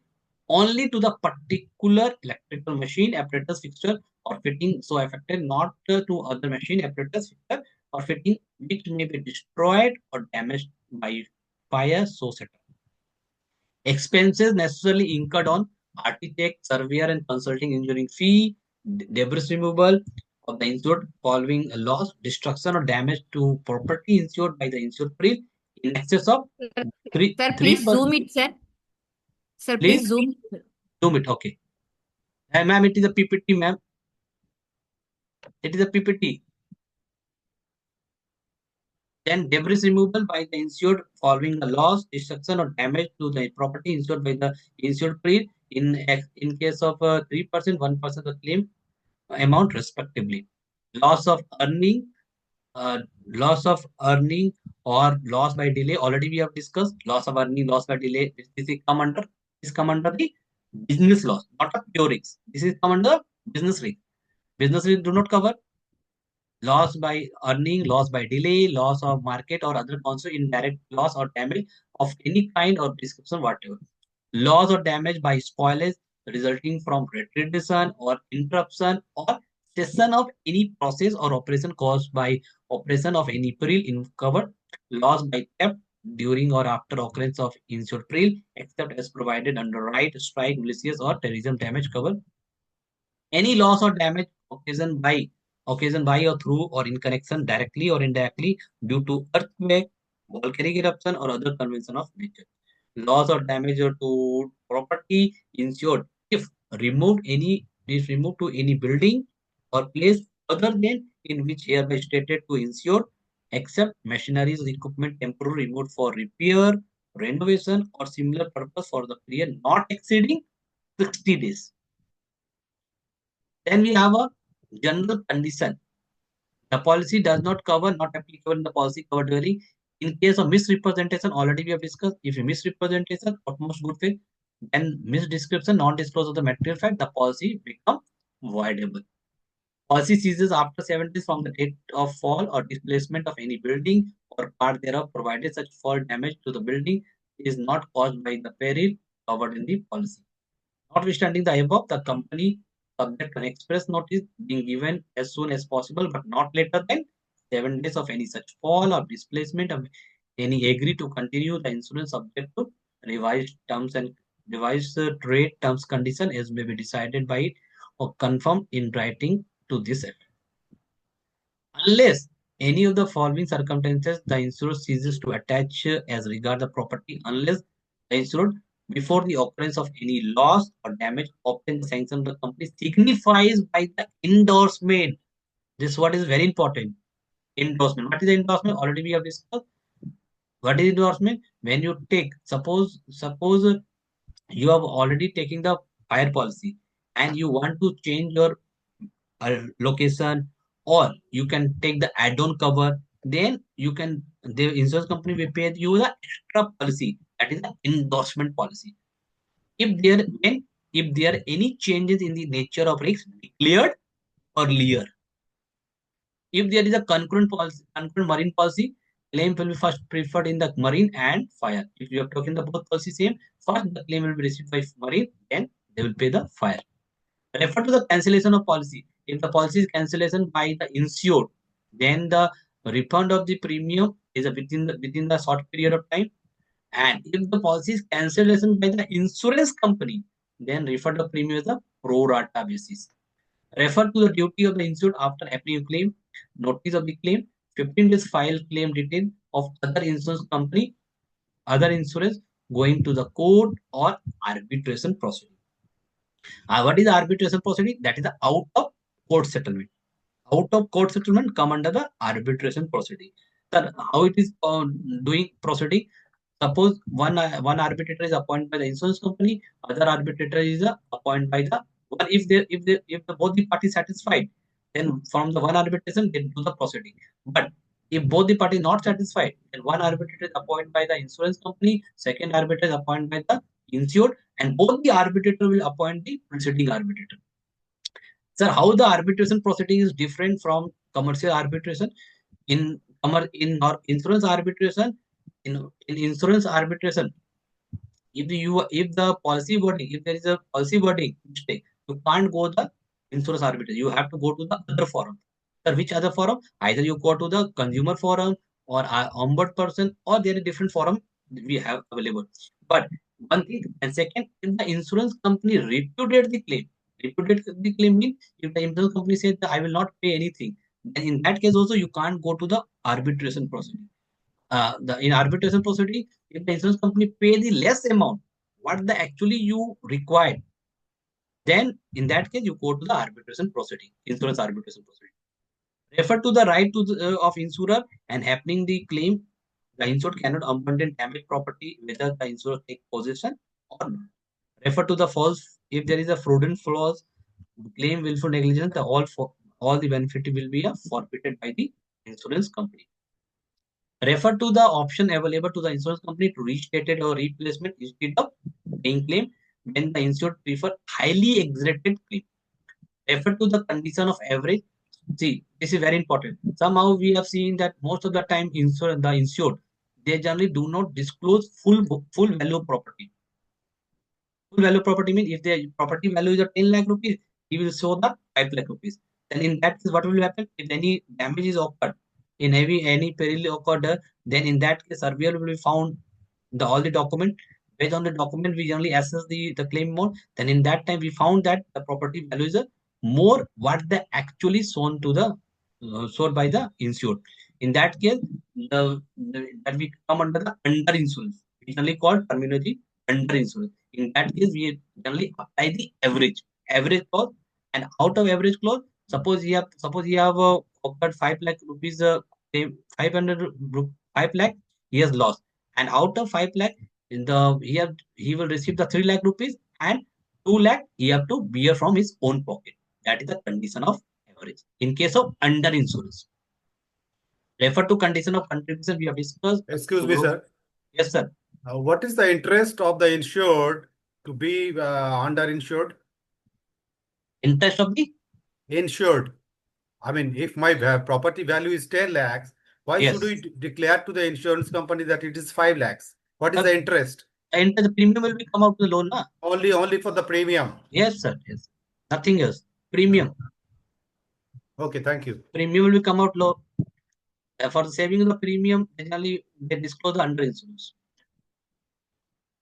A: only to the particular electrical machine, apparatus, fixture or fitting so affected, not to other machine, apparatus, fixture or fitting which may be destroyed or damaged by fire, so etc. Expenses necessarily incurred on architect, surveyor, and consulting engineering fee, debris removal, of the insured following a loss, destruction, or damage to property insured by the insured peril in excess of
B: Sir, please
A: 3%.
B: zoom it, sir. Sir,
A: Please
B: please zoom.
A: zoom it. Okay. Ma'am, it is a PPT, ma'am. It is a PPT. Then debris removal by the insured following a loss, destruction, or damage to the property insured by the insured peril in case of 3%, 1% of the claim amount respectively. Loss of earning, loss of earning or loss by delay. Already we have discussed loss of earning, loss by delay. This is come under the business loss, not a pure risk. This is come under business risk. Business risk do not cover loss by earning, loss by delay, loss of market or other consequent indirect loss or damage of any kind or description whatever. Loss or damage by spoilage resulting from retribution or interruption or cessation of any process or operation caused by operation of any peril in covered. Loss by theft during or after occurrence of insured peril except as provided under right, strike, malicious or terrorism damage cover. Any loss or damage occasioned by or through or in connection directly or indirectly due to earthquake, volcanic eruption or other convention of nature. Loss or damage or to property insured if removed to any building or place other than in which hereby stated to insure except machineries equipment temporarily removed for repair, renovation or similar purpose for the period not exceeding 60 days. Then we have a general condition. The policy does not cover, not applicable in the policy covered during. In case of misrepresentation, already we have discussed, if a misrepresentation, utmost good faith, then misdescription, non-disclosure of the material fact, the policy become voidable. Policy ceases after 7 days from the date of fall or displacement of any building or part thereof, provided such fall damage to the building is not caused by the peril covered in the policy. Notwithstanding the above, the company subject to an express notice being given as soon as possible, but not later than 7 days of any such fall or displacement of any agree to continue the insurance subject to revised terms and revised rate terms condition as may be decided by it or confirmed in writing to this effect. Unless any of the following circumstances, the insurer ceases to attach as regard the property, unless the insured before the occurrence of any loss or damage obtain the sanction of the company signifies by the endorsement. This what is very important. Endorsement. What is the endorsement? Already we have discussed. What is endorsement? When you take, suppose you have already taken the fire policy and you want to change your location or you can take the add-on cover, then you can, the insurance company will pay you the extra policy, that is the endorsement policy. If there are any changes in the nature of risk declared earlier, if there is a concurrent marine policy, claim will be first preferred in the marine and fire. If you are talking the both policy same, first the claim will be received by marine, then they will pay the fire. Refer to the cancellation of policy. If the policy is cancellation by the insured, then the refund of the premium is within the short period of time. And if the policy is cancellation by the insurance company, then refund of premium is a pro rata basis. Refer to the duty of the insured after applying claim, notice of the claim, 15 days file claim detail of other insurance company, other insurance going to the court or arbitration proceeding. What is the arbitration proceeding? That is the out of court settlement. Out of court settlement come under the arbitration proceeding. Then how it is doing proceeding? Suppose one arbitrator is appointed by the insurance company, other arbitrator is appointed by the one. If both the parties satisfied, then from the one arbitration they do the proceeding. But if both the parties not satisfied, then one arbitrator is appointed by the insurance company, second arbitrator is appointed by the insured, and both the arbitrator will appoint the preceding arbitrator. Sir, how the arbitration proceeding is different from commercial arbitration? In insurance arbitration, in insurance arbitration, if the policy wording, if there is a policy wording mistake, you can't go the insurance arbitration. You have to go to the other forum. Sir, which other forum? Either you go to the consumer forum or ombud person, or there is different forum we have available. But one thing, and second, if the insurance company repudiates the claim, Reputed the claim means if the insurance company says that I will not pay anything, then in that case also you can't go to the arbitration proceeding. In arbitration proceeding, if the insurance company pay the less amount, what the actually you required, then in that case you go to the arbitration proceeding, insurance arbitration proceeding. Refer to the right to the, of insurer and happening the claim. The insured cannot abandon damaged property whether the insurer take possession or not. Refer to the false if there is a fraudulent clause, claim willful negligence, all the benefit will be forfeited by the insurance company. Refer to the option available to the insurance company to restate it or replacement instead of paying claim when the insured prefer highly exaggerated claim. Refer to the condition of average. See, this is very important. Somehow we have seen that most of the time the insured, they generally do not disclose full value of property. Full value property means if the property value is a 10 lakh rupees, he will show the 5 lakh rupees. Then in that case, what will happen? If any damage is occurred, in any peril occurred, then in that case, surveyor will be found all the document. Based on the document, we generally assess the claim amount. Then in that time, we found that the property value is more what the actually shown to the sold by the insured. In that case, that we come under the under insurance. We generally called terminology under insurance. In that case, we generally apply the average clause, and out of average clause, suppose you have offered 5 lakh rupees, 5 lakh he has lost, and out of 5 lakh, he will receive the 3 lakh rupees, and 2 lakh he have to bear from his own pocket. That is the condition of average. In case of under insurance, refer to condition of contribution we have discussed.
D: Excuse me, sir.
A: Yes, sir.
D: What is the interest of the insured to be underinsured?
A: Interest of the
D: Insured. I mean, if my property value is 10 lakhs, why
A: Yes.
D: should we declare to the insurance company that it is 5 lakhs? What is the interest?
A: and the premium will be come out to the loan, na?
D: Only for the premium.
A: Yes, sir. Yes. Nothing else. Premium.
D: Okay, thank you.
A: Premium will be come out low. For the saving of the premium, generally they disclose the under insurance.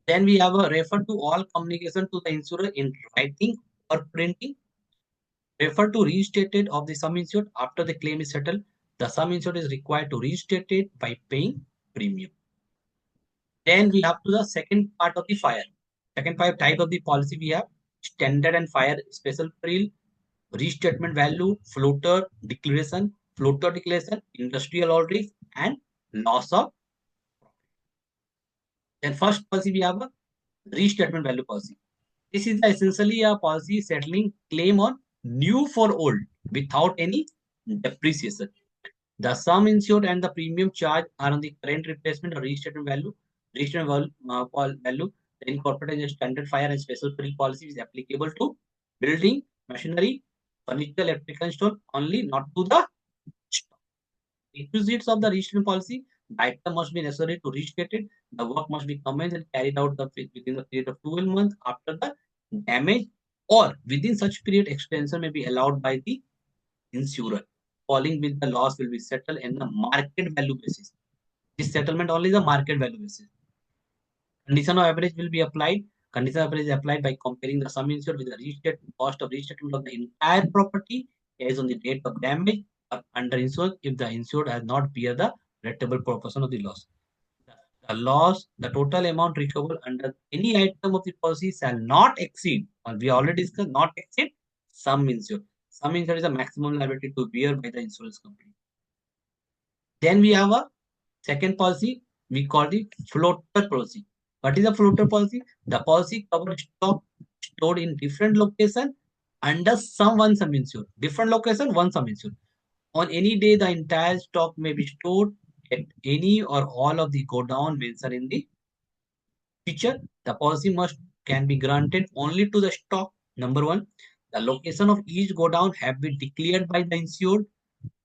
A: Then we have a refer to all communication to the insurer in writing or printing. Refer to restated of the sum insured after the claim is settled. The sum insured is required to restate it by paying premium. Then we have to the second part of the fire. Second type of the policy we have standard and fire special peril, restatement value, floater declaration, industrial all risk, and loss of profit. Then first policy we have a restatement value policy. This is essentially a policy settling claim on new for old without any depreciation. The sum insured and the premium charge are on the current replacement or restatement value. Restatement value, the incorporated standard fire and special peril policy is applicable to building, machinery, furniture, electrical install only, not to the stock. Requisites of the restatement policy: the item must be necessary to restate it. The work must be commenced and carried out within the period of 12 months after the damage, or within such period, extension may be allowed by the insurer. Falling with the loss will be settled in the market value basis. This settlement only is the market value basis. Condition of average will be applied. Condition of average is applied by comparing the sum insured with the restatement cost of restatement of the entire property as on the date of damage or under insured if the insured has not bear the rateable proportion of the loss. The total amount recoverable under any item of the policy shall not exceed, or we already discussed, not exceed sum insured. Sum insured is the maximum liability to bear by the insurance company. Then we have a second policy we call the floater policy. What is a floater policy? The policy covers stock stored in different location under one sum insured. Different location, one sum insured. On any day, the entire stock may be stored at any or all of the godown mentioned in the feature. The policy can be granted only to the stock. Number one, the location of each godown have been declared by the insured.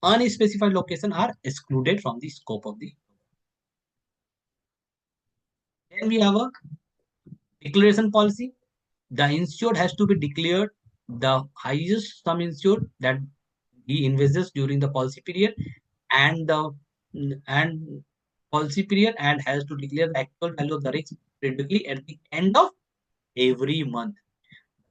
A: Unspecified location are excluded from the scope of the. Then we have a declaration policy. The insured has to be declared the highest sum insured that he envisages during the policy period, and policy period, and has to declare the actual value of the risk periodically at the end of every month.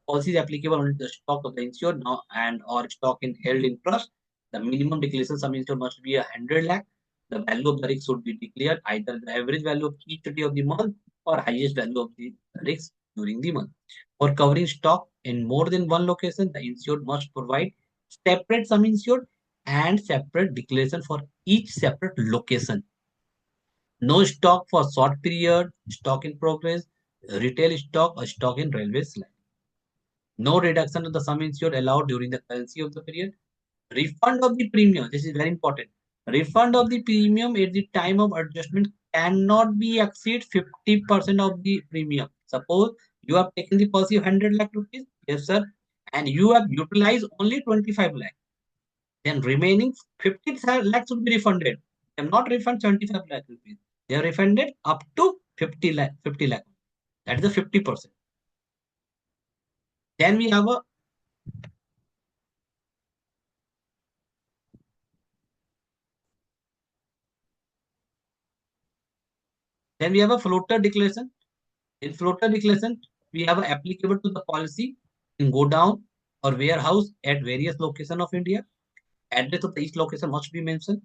A: Policy is applicable only to the stock of the insured and or stock held in trust. The minimum declaration sum insured must be 100 lakh. The value of the risk should be declared either the average value of each day of the month or highest value of the risk during the month. For covering stock in more than one location, the insured must provide separate sum insured and separate declaration for each separate location. No stock for short period, stock in progress, retail stock, or stock in railways line. No reduction of the sum insured allowed during the currency of the period. Refund of the premium. This is very important. Refund of the premium at the time of adjustment cannot be exceed 50% of the premium. Suppose you have taken the policy of 100 lakh rupees. Yes, sir. And you have utilized only 25 lakh. Then remaining 50 lakhs will be refunded. They have not refunded 75 lakh rupees. They are refunded up to 50 lakh. That is the 50%. Then we have a floater declaration. In floater declaration, we have applicable to the policy in godown or warehouse at various locations of India. Address of each location must be mentioned.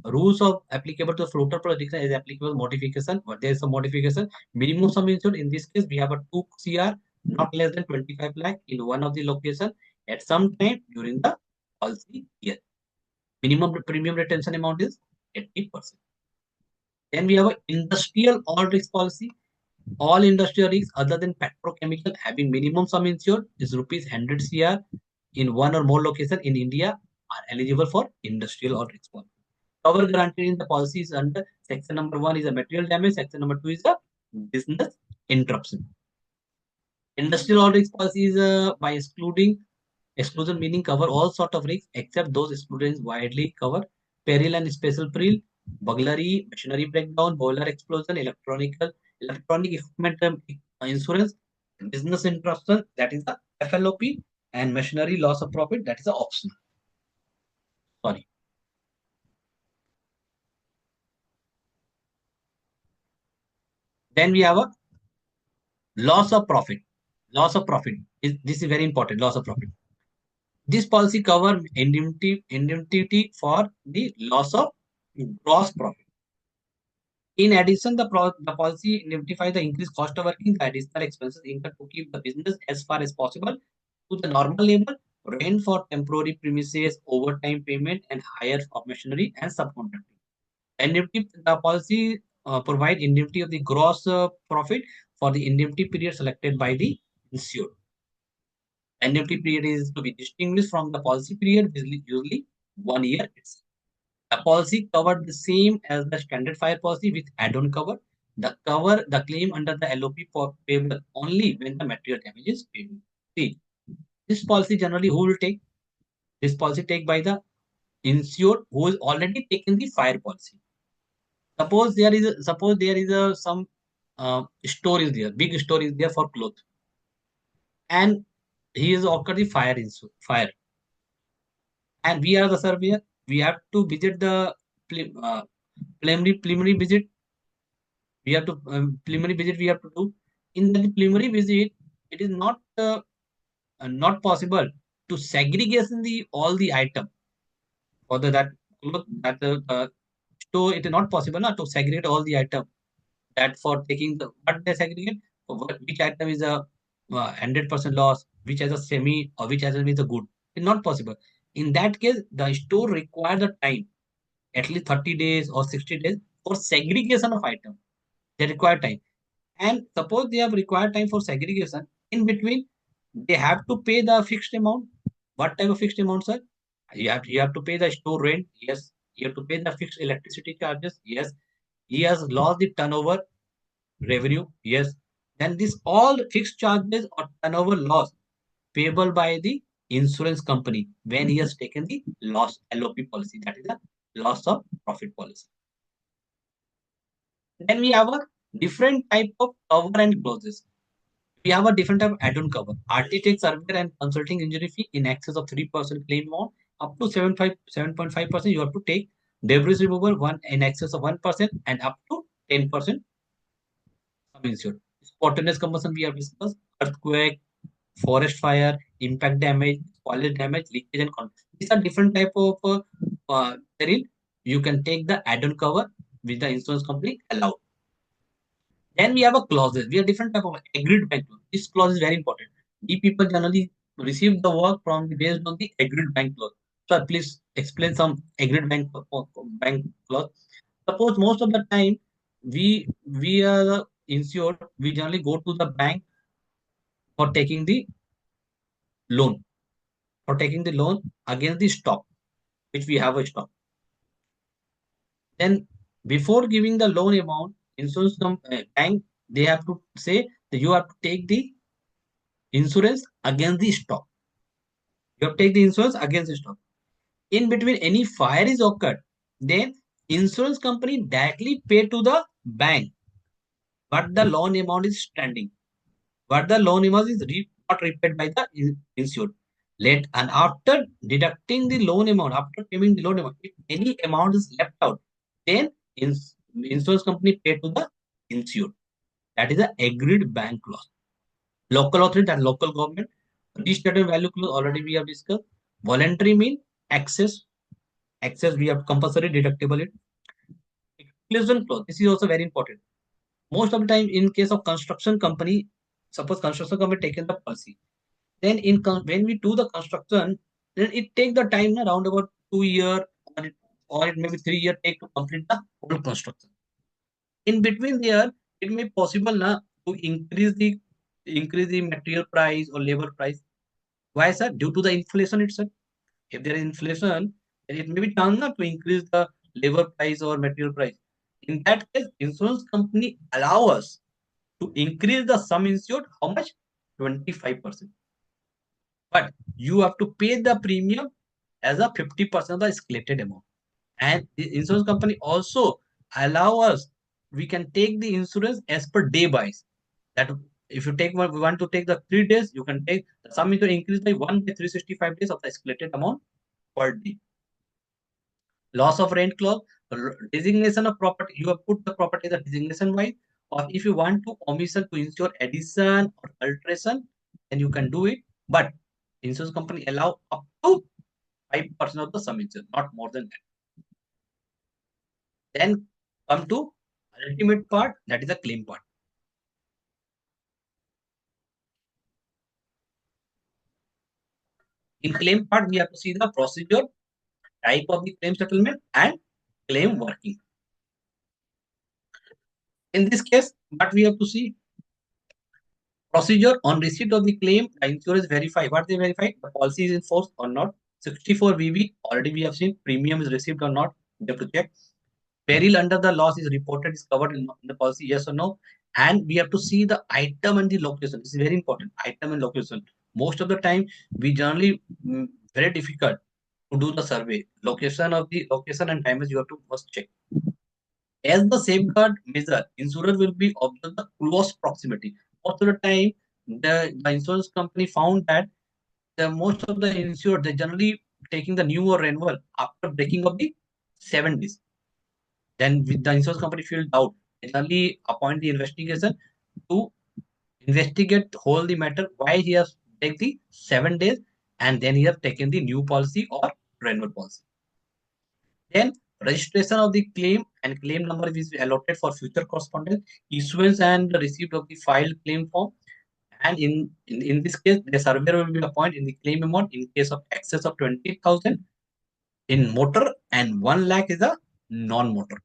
A: Rules of applicable to floater product is applicable modification, but there is a modification. Minimum sum insured, in this case, we have a 2 CR, not less than 25 lakh in one of the location at some time during the policy year. Minimum premium retention amount is 80%. Then we have an industrial all risk policy. All industrial risks other than petrochemical having minimum sum insured is rupees 100 CR in one or more location in India are eligible for industrial all risk policy. Cover granted in the policy is under section number 1 is a material damage, section number 2 is a business interruption. Industrial all risk policy is by exclusion meaning cover all sort of risks except those exclusions widely cover peril and special peril, burglary, machinery breakdown, boiler explosion, electronic equipment insurance, business interruption, that is the FLOP, and machinery loss of profit, that is the optional. Sorry. Then we have a loss of profit. Loss of profit. This is very important. Loss of profit. This policy covers indemnity for the loss of gross profit. In addition, the policy indemnifies the increased cost of working, the additional expenses incurred to keep the business as far as possible to the normal level, rent for temporary premises, overtime payment, and hire of machinery and subcontracting. Indemnity, the policy provide indemnity of the gross profit for the indemnity period selected by the insured. Indemnity period is to be distinguished from the policy period, usually 1 year itself. The policy covered the same as the standard fire policy with add-on cover. The claim under the LOP for payable only when the material damage is payable. See, this policy generally who will take? This policy take by the insured who is already taken the fire policy. Suppose there is some store is there, big store is there for clothes, and he is occurred the fire, and we are the surveyor. We have to visit the preliminary visit. We have to preliminary visit. We have to do in the preliminary visit. It is not possible to segregate all the item for that store. It is not possible to segregate all the item that for taking the what they segregate for which item is a 100% loss, which has a semi or which has a good. It's not possible. In that case, the store requires the time at least 30 days or 60 days for segregation of item. They require time. And suppose they have required time for segregation, in between, they have to pay the fixed amount. What type of fixed amount, sir? You have to pay the store rent. Yes. You have to pay the fixed electricity charges. Yes. He has lost the turnover revenue. Yes. Then this all fixed charges or turnover loss payable by the insurance company when he has taken the loss LOP policy. That is the loss of profit policy. Then we have a different type of cover and clauses. We have a different type of add-on cover. Architect, surveyor, and consulting injury fee in excess of 3% claim amount. Up to 7.5% you have to take. Debris removal in excess of 1% and up to 10% sum insured. Spontaneous combustion we have discussed. Earthquake, forest fire, impact damage, spoilage damage, leakage, and content. These are different type of peril. You can take the add-on cover which the insurance company allow. Then we have a clauses. We have different type of agreed bank clause. This clause is very important. We people generally receive the work from based on the agreed bank clause. So please explain some agreed bank clause. Suppose most of the time we are insured, we generally go to the bank for taking the loan, against the stock, which we have a stock. Then before giving the loan amount, insurance bank, they have to say that you have to take the insurance against the stock. You have to take the insurance against the stock. In between any fire is occurred, then insurance company directly pay to the bank, but the loan amount is standing. But the loan amount is not repaid by the insured. And after deducting the loan amount, after paying the loan amount, if any amount is left out, then insurance company pay to the insured. That is the agreed bank clause. Local authority and local government. Restatement value clause already we have discussed. Voluntary mean access. Access we have compulsory deductible it. Exclusion clause. This is also very important. Most of the time in case of construction company, suppose construction company taken the policy. Then when we do the construction, then it take the time around about 2 year or it may be 3 year take to complete the whole construction. In between there, it may possible to increase the material price or labor price. Why, sir? Due to the inflation itself. If there is inflation, then it may be done to increase the labor price or material price. In that case, insurance company allow us to increase the sum insured. How much? 25%. But you have to pay the premium as a 50% of the escalated amount. And the insurance company also allow us, we can take the insurance as per day wise. That if you take we want to take the 3 days, you can take the sum insured increase by 1 by 365 days of the escalated amount per day. Loss of rent clause, designation of property, you have put the property as a designation wise, or if you want to omission to insure addition or alteration, then you can do it. But insurance company allow up to 5% of the sum insured, not more than that. Then come to ultimate part, that is the claim part. In claim part, we have to see the procedure, type of the claim settlement, and claim working. In this case, what we have to see, procedure on receipt of the claim, the insurance verify. What they verify? The policy is in force or not. 64 VB, already we have seen premium is received or not. We have to check. Peril under the loss is reported, is covered in the policy, yes or no. And we have to see the item and the location. This is very important. Item and location. Most of the time, we generally very difficult to do the survey. Location and damage you have to first check. As the safeguard measure, insurer will be observe the close proximity. Most of the time, the insurance company found that most of the insured, they generally taking the new or renewal after breaking of the 7 days. Then with the insurance company feel doubt, they generally appoint the investigation to investigate whole the matter, why he has taken the 7 days and then he has taken the new policy or renewal policy. Then registration of the claim and claim number is allotted for future correspondence, issuance and receipt of the filed claim form. And in this case, the surveyor will be appointed in the claim amount in case of excess of 20,000 in motor and 1 lakh is a non-motor.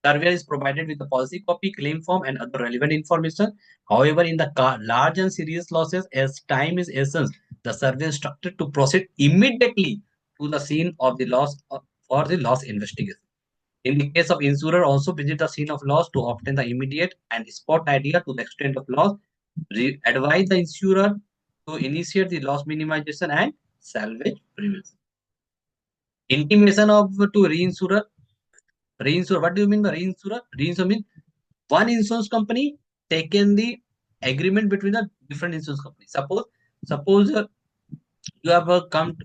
A: Surveyor is provided with the policy copy, claim form, and other relevant information. However, in the large and serious losses, as time is essence, the surveyor is instructed to proceed immediately to the scene of the loss for the loss investigation. In the case of insurer, also visit the scene of loss to obtain the immediate and spot idea to the extent of loss. Advise the insurer to initiate the loss minimization and salvage prevention. Intimation of to reinsurer. Reinsurer, what do you mean by reinsurer? Reinsurer means one insurance company taken the agreement between the different insurance companies. Suppose you have gone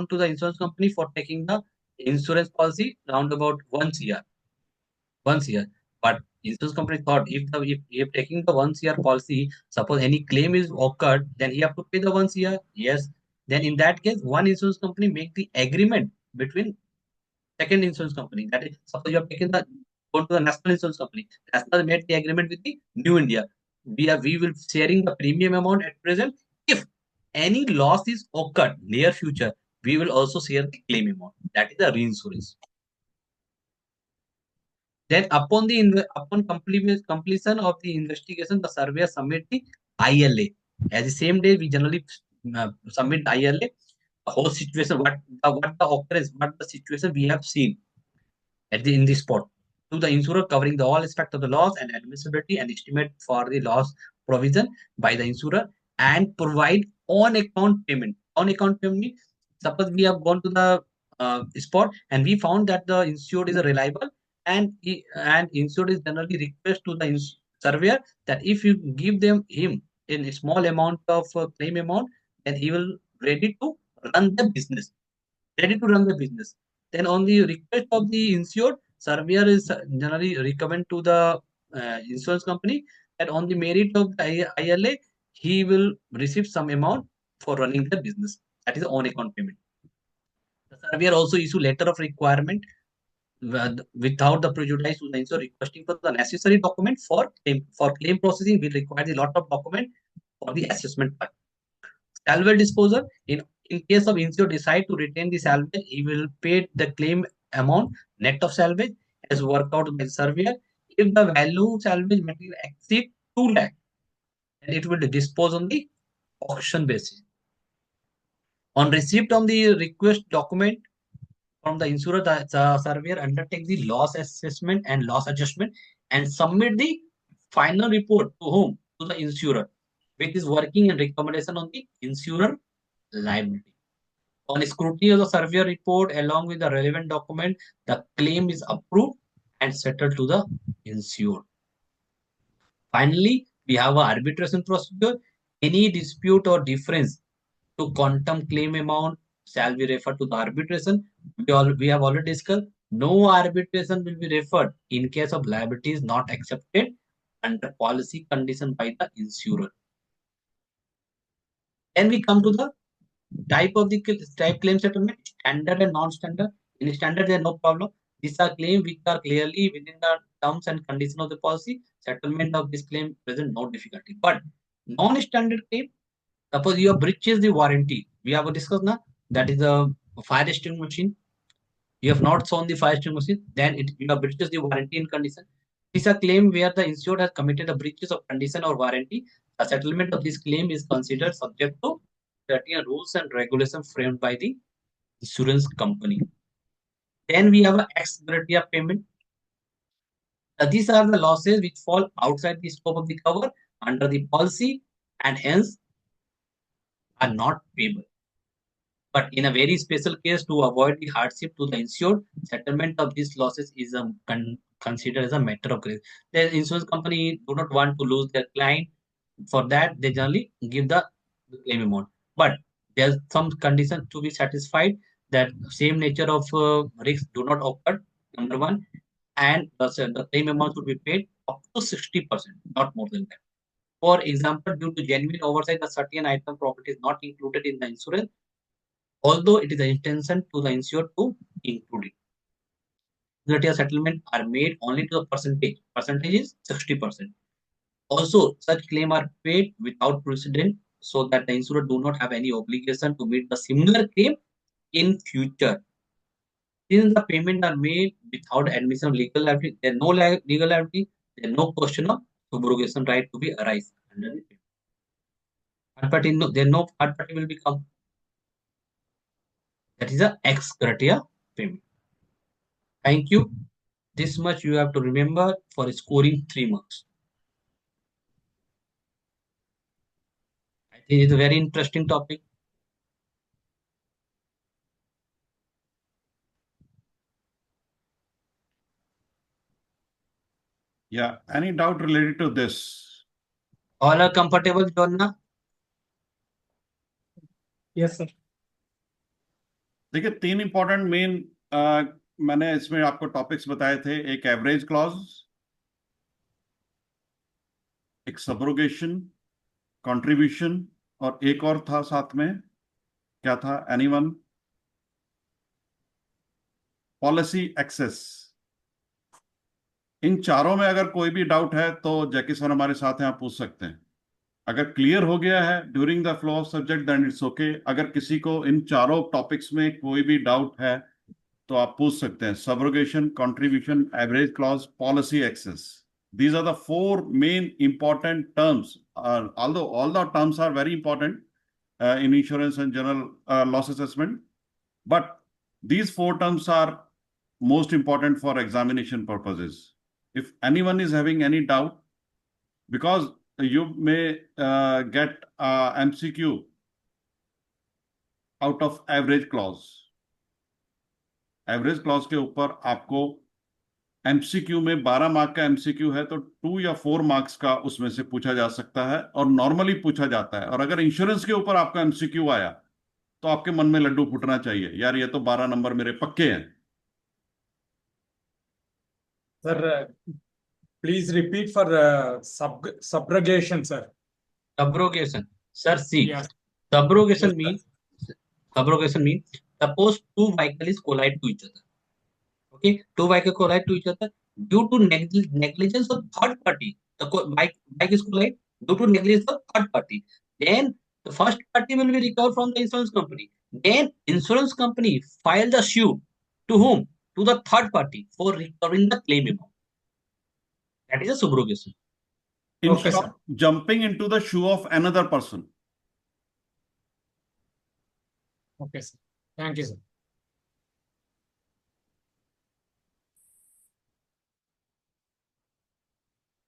A: to the insurance company for taking the insurance policy round about once a year. But insurance company thought if taking the 1 year policy, suppose any claim is occurred, then he have to pay the 1 year. Yes. Then in that case, one insurance company make the agreement between second insurance company. That is, suppose you have taken the gone to the national insurance company. National made the agreement with the New India. We will sharing the premium amount at present. If any loss is occurred near future, we will also share the claim amount. That is the reinsurance. Then upon completion of the investigation, the surveyor submit the ILA. As the same day, we generally submit ILA. The whole situation, what the occurrence, what the situation we have seen in the spot to the insurer, covering the all aspect of the loss and admissibility and estimate for the loss provision by the insurer, and provide on account payment. On account payment means, suppose we have gone to the spot and we found that the insured is reliable, and insured is generally request to the surveyor that if you give him in a small amount of claim amount, then he will ready to run the business. Ready to run the business. Then on the request of the insured, surveyor is generally recommend to the insurance company that on the merit of the ILA, he will receive some amount for running the business. That is on account payment. The surveyor also issue letter of requirement without the prejudice to the insurer, requesting for the necessary document for claim processing. We require a lot of document for the assessment part. Salvage disposal. In case of insured decide to retain the salvage, he will pay the claim amount net of salvage as worked out by the surveyor. If the value salvage material exceed 2 lakh, then it will dispose on the auction basis. On receipt of the request document from the insurer, the surveyor undertake the loss assessment and loss adjustment and submit the final report to whom? To the insurer, which is working in recommendation on the insurer liability. On scrutiny of the surveyor report along with the relevant document, the claim is approved and settled to the insured. Finally, we have an arbitration procedure. Any dispute or difference to quantum claim amount shall be referred to the arbitration. We have already discussed, no arbitration will be referred in case of liabilities not accepted under policy condition by the insurer. Then we come to the type claim settlement, standard and non-standard. In standard, there are no problem. These are claims which are clearly within the terms and conditions of the policy. Settlement of this claim present no difficulty. But non-standard claim, suppose you have breaches the warranty. We have discussed now, that is a fire extinguishing machine. You have not shown the fire extinguishing machine, then you have breaches the warranty and condition. These are claim where the insured has committed a breaches of condition or warranty. The settlement of this claim is considered subject to certain rules and regulations framed by the insurance company. Then we have an ex gratia payment. These are the losses which fall outside the scope of the cover under the policy and hence are not payable. But in a very special case, to avoid the hardship to the insured, settlement of these losses is considered as a matter of grace. The insurance company do not want to lose their client. For that, they generally give the claim amount. But there's some condition to be satisfied that same nature of risks do not occur, number one, and the claim amount should be paid up to 60%, not more than that. For example, due to genuine oversight, a certain item property is not included in the insurance, although it is the intention to the insured to include it. Gratia settlement are made only to the percentage. Percentage is 60%. Also, such claims are paid without precedent so that the insurer do not have any obligation to meet the similar claim in future. Since the payment are made without admission of legal liability, there is no legal liability, there is no question of subrogation right to be arise under the payment. Third party, there no third party will become. That is a ex gratia payment. Thank you. This much you have to remember for scoring 3 marks. I think it's a very interesting topic.
E: Yeah. Any doubt related to this?
A: All are comfortable, Jonna?
F: Yes, sir.
E: देखिए 3 important main मैंने इसमें आपको topics बताए थे. एक average clause, एक subrogation, contribution और एक और था साथ में, क्या था? एनीवन? Policy access. इन चारों में अगर कोई भी डाउट है तो जैकी सर हमारे साथ हैं, आप पूछ सकते हैं। अगर क्लियर हो गया है during the flow of subject then it's okay. अगर किसी को इन चारों टॉपिक्स में कोई भी डाउट है तो आप पूछ सकते हैं। Subrogation, contribution, average clause, policy excess, these are the four main important terms. Although all the terms are very important in insurance and general loss assessment, but these four terms are most important for examination purposes. If anyone is having any doubt, because you may get MCQ out of average clause. Average clause के ऊपर आपको MCQ में 12 mark का MCQ है तो 2 या 4 marks का उसमें से पूछा जा सकता है और नॉर्मली पूछा जाता है। और अगर इंश्योरेंस के ऊपर आपका एमसीक्यू आया तो आपके मन में लड्डू फूटना चाहिए, यार ये तो 12 नंबर मेरे पक्के हैं।
F: Sir, please repeat for subrogation, sir.
A: Subrogation. Sir, see.
F: Yes.
A: Subrogation
F: Yes,
A: means suppose two vehicles collide to each other. Okay, two vehicles collide to each other due to negligence of third party. The bike is collide due to negligence of third party. Then the first party will be recovered from the insurance company. Then insurance company file the suit to whom? To the third party for recovering the claim amount. That is a subrogation.
F: Okay,
E: Instead of jumping into the shoe of another person.
F: Okay, sir. Thank you, sir.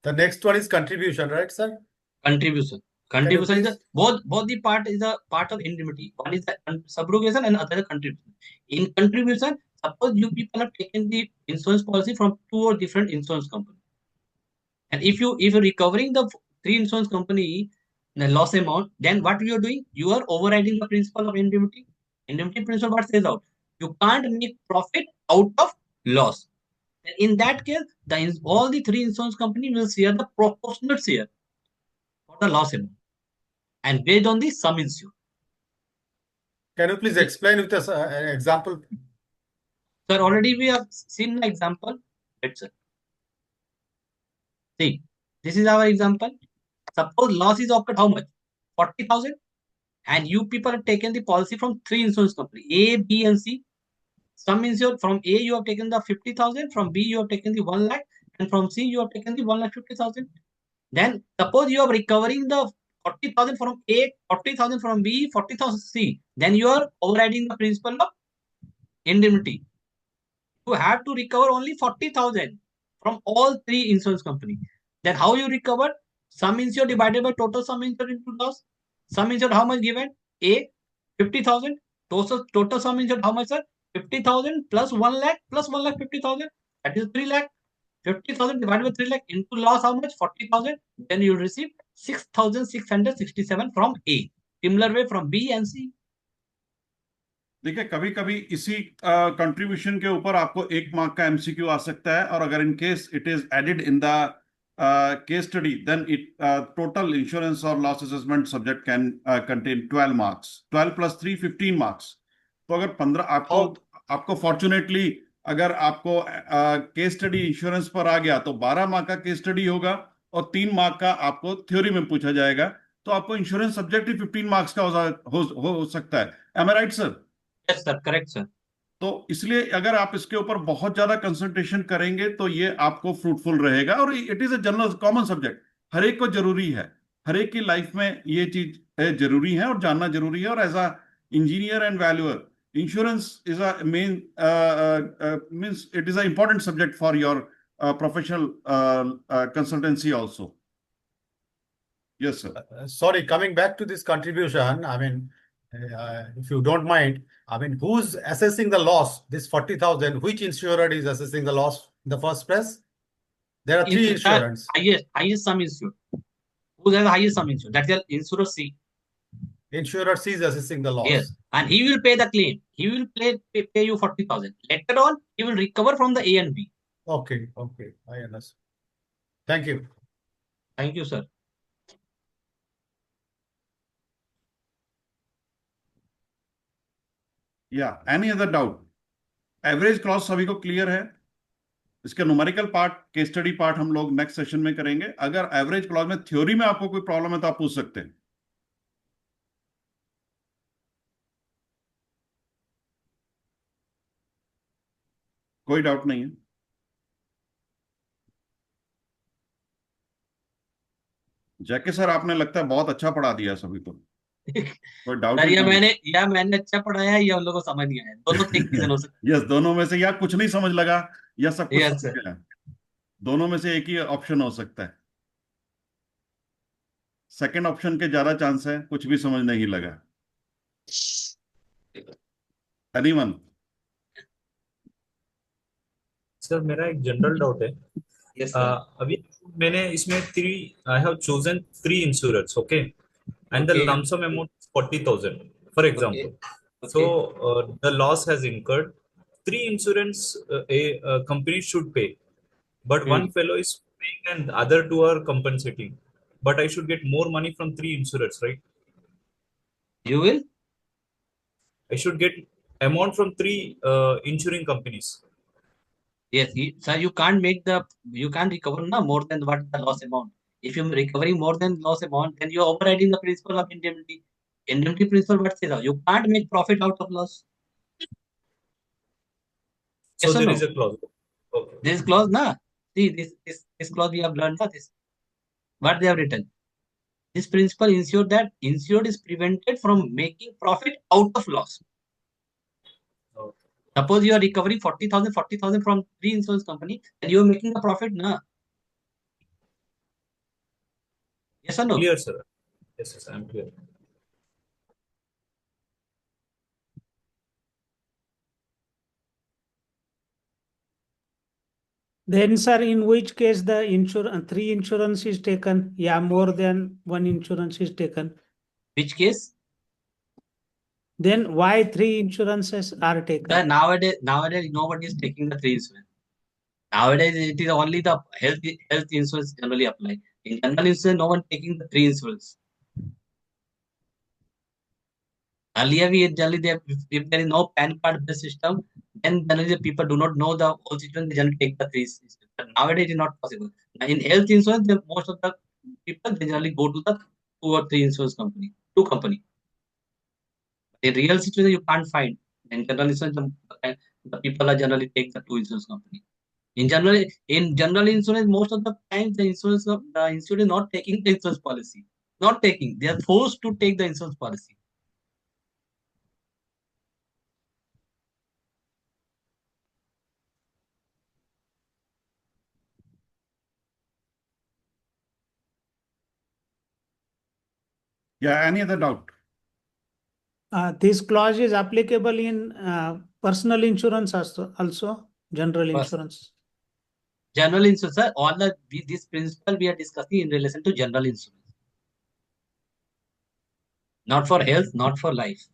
D: The next one is contribution, right, sir?
A: Contribution. Contribution is both the part is a part of indemnity. One is the subrogation and other contribution. In contribution, suppose you people have taken the insurance policy from 2 or different insurance companies, and if you recovering the 3 insurance company the loss amount, then what you are doing? You are overriding the principle of indemnity. Indemnity principle what says out? You can't make profit out of loss. And in that case, all the 3 insurance companies will share the proportionate share for the loss amount, and based on the sum insured.
D: Can you please explain with us an example?
A: Sir, already we have seen the example. Let's see. This is our example. Suppose loss is occurred how much? 40,000. And you people have taken the policy from 3 insurance companies, A, B, and C. Sum insured from A you have taken the 50,000, from B you have taken the 1 lakh, and from C you have taken the 1,50,000. Then suppose you are recovering the 40,000 from A, 40,000 from B, 40,000 C. Then you are overriding the principle of indemnity. You have to recover only 40,000 from all 3 insurance companies. Then how you recover? Sum insured divided by total sum insured into loss. Sum insured how much given? A 50,000. Total sum insured how much, sir? 50,000 plus 1 lakh plus 1,50,000. That is 3 lakh. 50,000 divided by 3 lakh into loss how much? 40,000. Then you receive 6,667 from A. Similar way from B and C.
E: देखिए कभी कभी इसी contribution के ऊपर आपको 1 mark का MCQ आ सकता है, और अगर in case it is added in the case study then it total insurance और loss assessment subject can contain 12 marks. 12 plus 3 15 marks. तो अगर 15 आपको फॉर्चुनेटली अगर आपको केस स्टडी इंश्योरेंस पर आ गया तो 12 मार्क का केस स्टडी होगा और 3 मार्क का आपको थ्योरी में पूछा जाएगा, तो आपको इंश्योरेंस सब्जेक्ट ही 15 मार्क्स का हो सकता है। Am I right sir?
A: Yes, sir. Correct, sir.
E: तो इसलिए अगर आप इसके ऊपर बहुत ज्यादा कंसंट्रेशन करेंगे तो ये आपको फ्रूटफुल रहेगा, और it is a general common subject, हर एक को जरूरी है, हर एक की लाइफ में ये चीज जरूरी है और जानना जरूरी है। और as a engineer and valuer, insurance is a main means it is a important subject for your professional consultancy also. Yes, sir.
D: Sorry, coming back to this contribution, I mean, if you don't mind, I mean, who's assessing the loss? This 40,000, which insurer is assessing the loss in the first place? There are 3 insurance.
A: Highest sum insured. Who has the highest sum insured? That's the insurer C.
D: Insurer C is assessing the loss.
A: Yes, and he will pay the claim. He will pay you 40,000. Later on, he will recover from the A and B.
D: Okay, I understand. Thank you.
A: Thank you, sir.
E: या any other doubt? Average clause सभी को clear है? इसके numerical part, case study part हम लोग next session में करेंगे। अगर एवरेज क्लॉज में थ्योरी में आपको कोई प्रॉब्लम है तो आप पूछ सकते हैं। कोई डाउट नहीं है? जैके सर, आपने लगता है बहुत अच्छा पढ़ा दिया सभी को। कोई डाउट
A: सर,
E: ही नहीं?
A: मैंने अच्छा पढ़ाया है, या उन लोगों को समझ नहीं आया, दोनों एक रीजन हो सकता
E: यस, दोनों में से या कुछ नहीं समझ लगा या सब
A: है।
E: कुछ
A: यस
E: समझ
A: सर।
E: गया। दोनों में से एक ही ऑप्शन हो सकता है। सेकंड ऑप्शन के ज्यादा चांस है कुछ भी समझ नहीं लगा। एनीवन?
C: सर मेरा एक जनरल डाउट है।
A: Yes sir.
C: अभी मैंने इसमें I have chosen 3 insurance, okay, and the
A: Okay.
C: lump sum amount is 40,000, for example.
A: Okay.
C: So the loss has incurred. 3 insurance a company should pay, but one fellow is paying and other 2 are compensating. But I should get more money from 3 insurers, right?
A: You will?
C: I should get amount from 3 insuring companies.
A: Yes, sir. You can't recover more than what the loss amount. If you're recovering more than loss amount, then you're overriding the principle of indemnity. Indemnity principle what says? You can't make profit out of loss.
C: So
A: Yes or
C: there
A: no?
C: is a clause. Okay.
A: This clause, na? See, this clause we have learned, na? This. What they have written. This principle ensures that insured is prevented from making profit out of loss.
C: Okay.
A: Suppose you are recovering 40,000 from 3 insurance company, and you are making a profit, na? Yes or no?
C: Clear, sir. Yes, I'm clear.
G: Then, sir, in which case the three insurance is taken? Yeah, more than one insurance is taken.
A: Which case?
G: Then why 3 insurances are taken?
A: Sir, nowadays nobody is taking the 3 insurance. Nowadays it is only the health insurance generally applied. In general insurance, no one taking the 3 insurance. Earlier, if there is no PAN card based system, then generally the people do not know the whole situation. They generally take the 3 insurance. But nowadays it is not possible. Now, in health insurance, most of the people they generally go to the 2 or 3 insurance company, 2 company. In real situation, you can't find. In general insurance, the people are generally take the 2 insurance company. In general insurance, most of the time the insured is not taking the insurance policy. Not taking. They are forced to take the insurance policy.
E: Yeah, any other doubt?
G: This clause is applicable in personal insurance also general insurance.
A: General insurance, sir, this principle we are discussing in relation to general insurance. Not for health, not for life.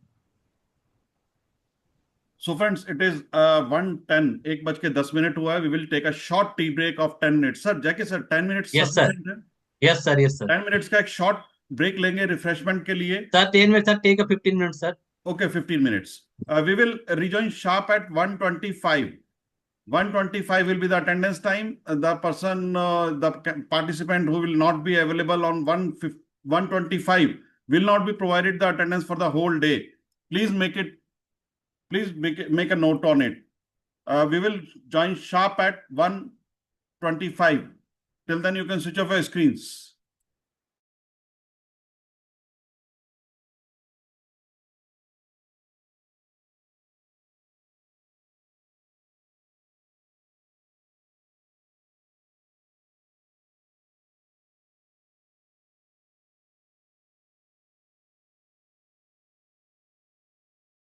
E: So friends, it is 1:10. 1:10 हुआ है. We will take a short tea break of 10 minutes. Sir, Jackie sir, 10 minutes
A: Yes, sir.
E: sufficient है?
A: Yes, sir. Yes, sir.
E: 10 minutes का एक short break लेंगे refreshment के लिए.
A: Sir, 10 minutes, sir. Take a 15 minutes, sir.
E: Okay, 15 minutes. We will rejoin sharp at 1:25. 1:25 will be the attendance time. The participant who will not be available on 1:25 will not be provided the attendance for the whole day. Please make a note on it. We will join sharp at 1:25. Till then, you can switch off your screens.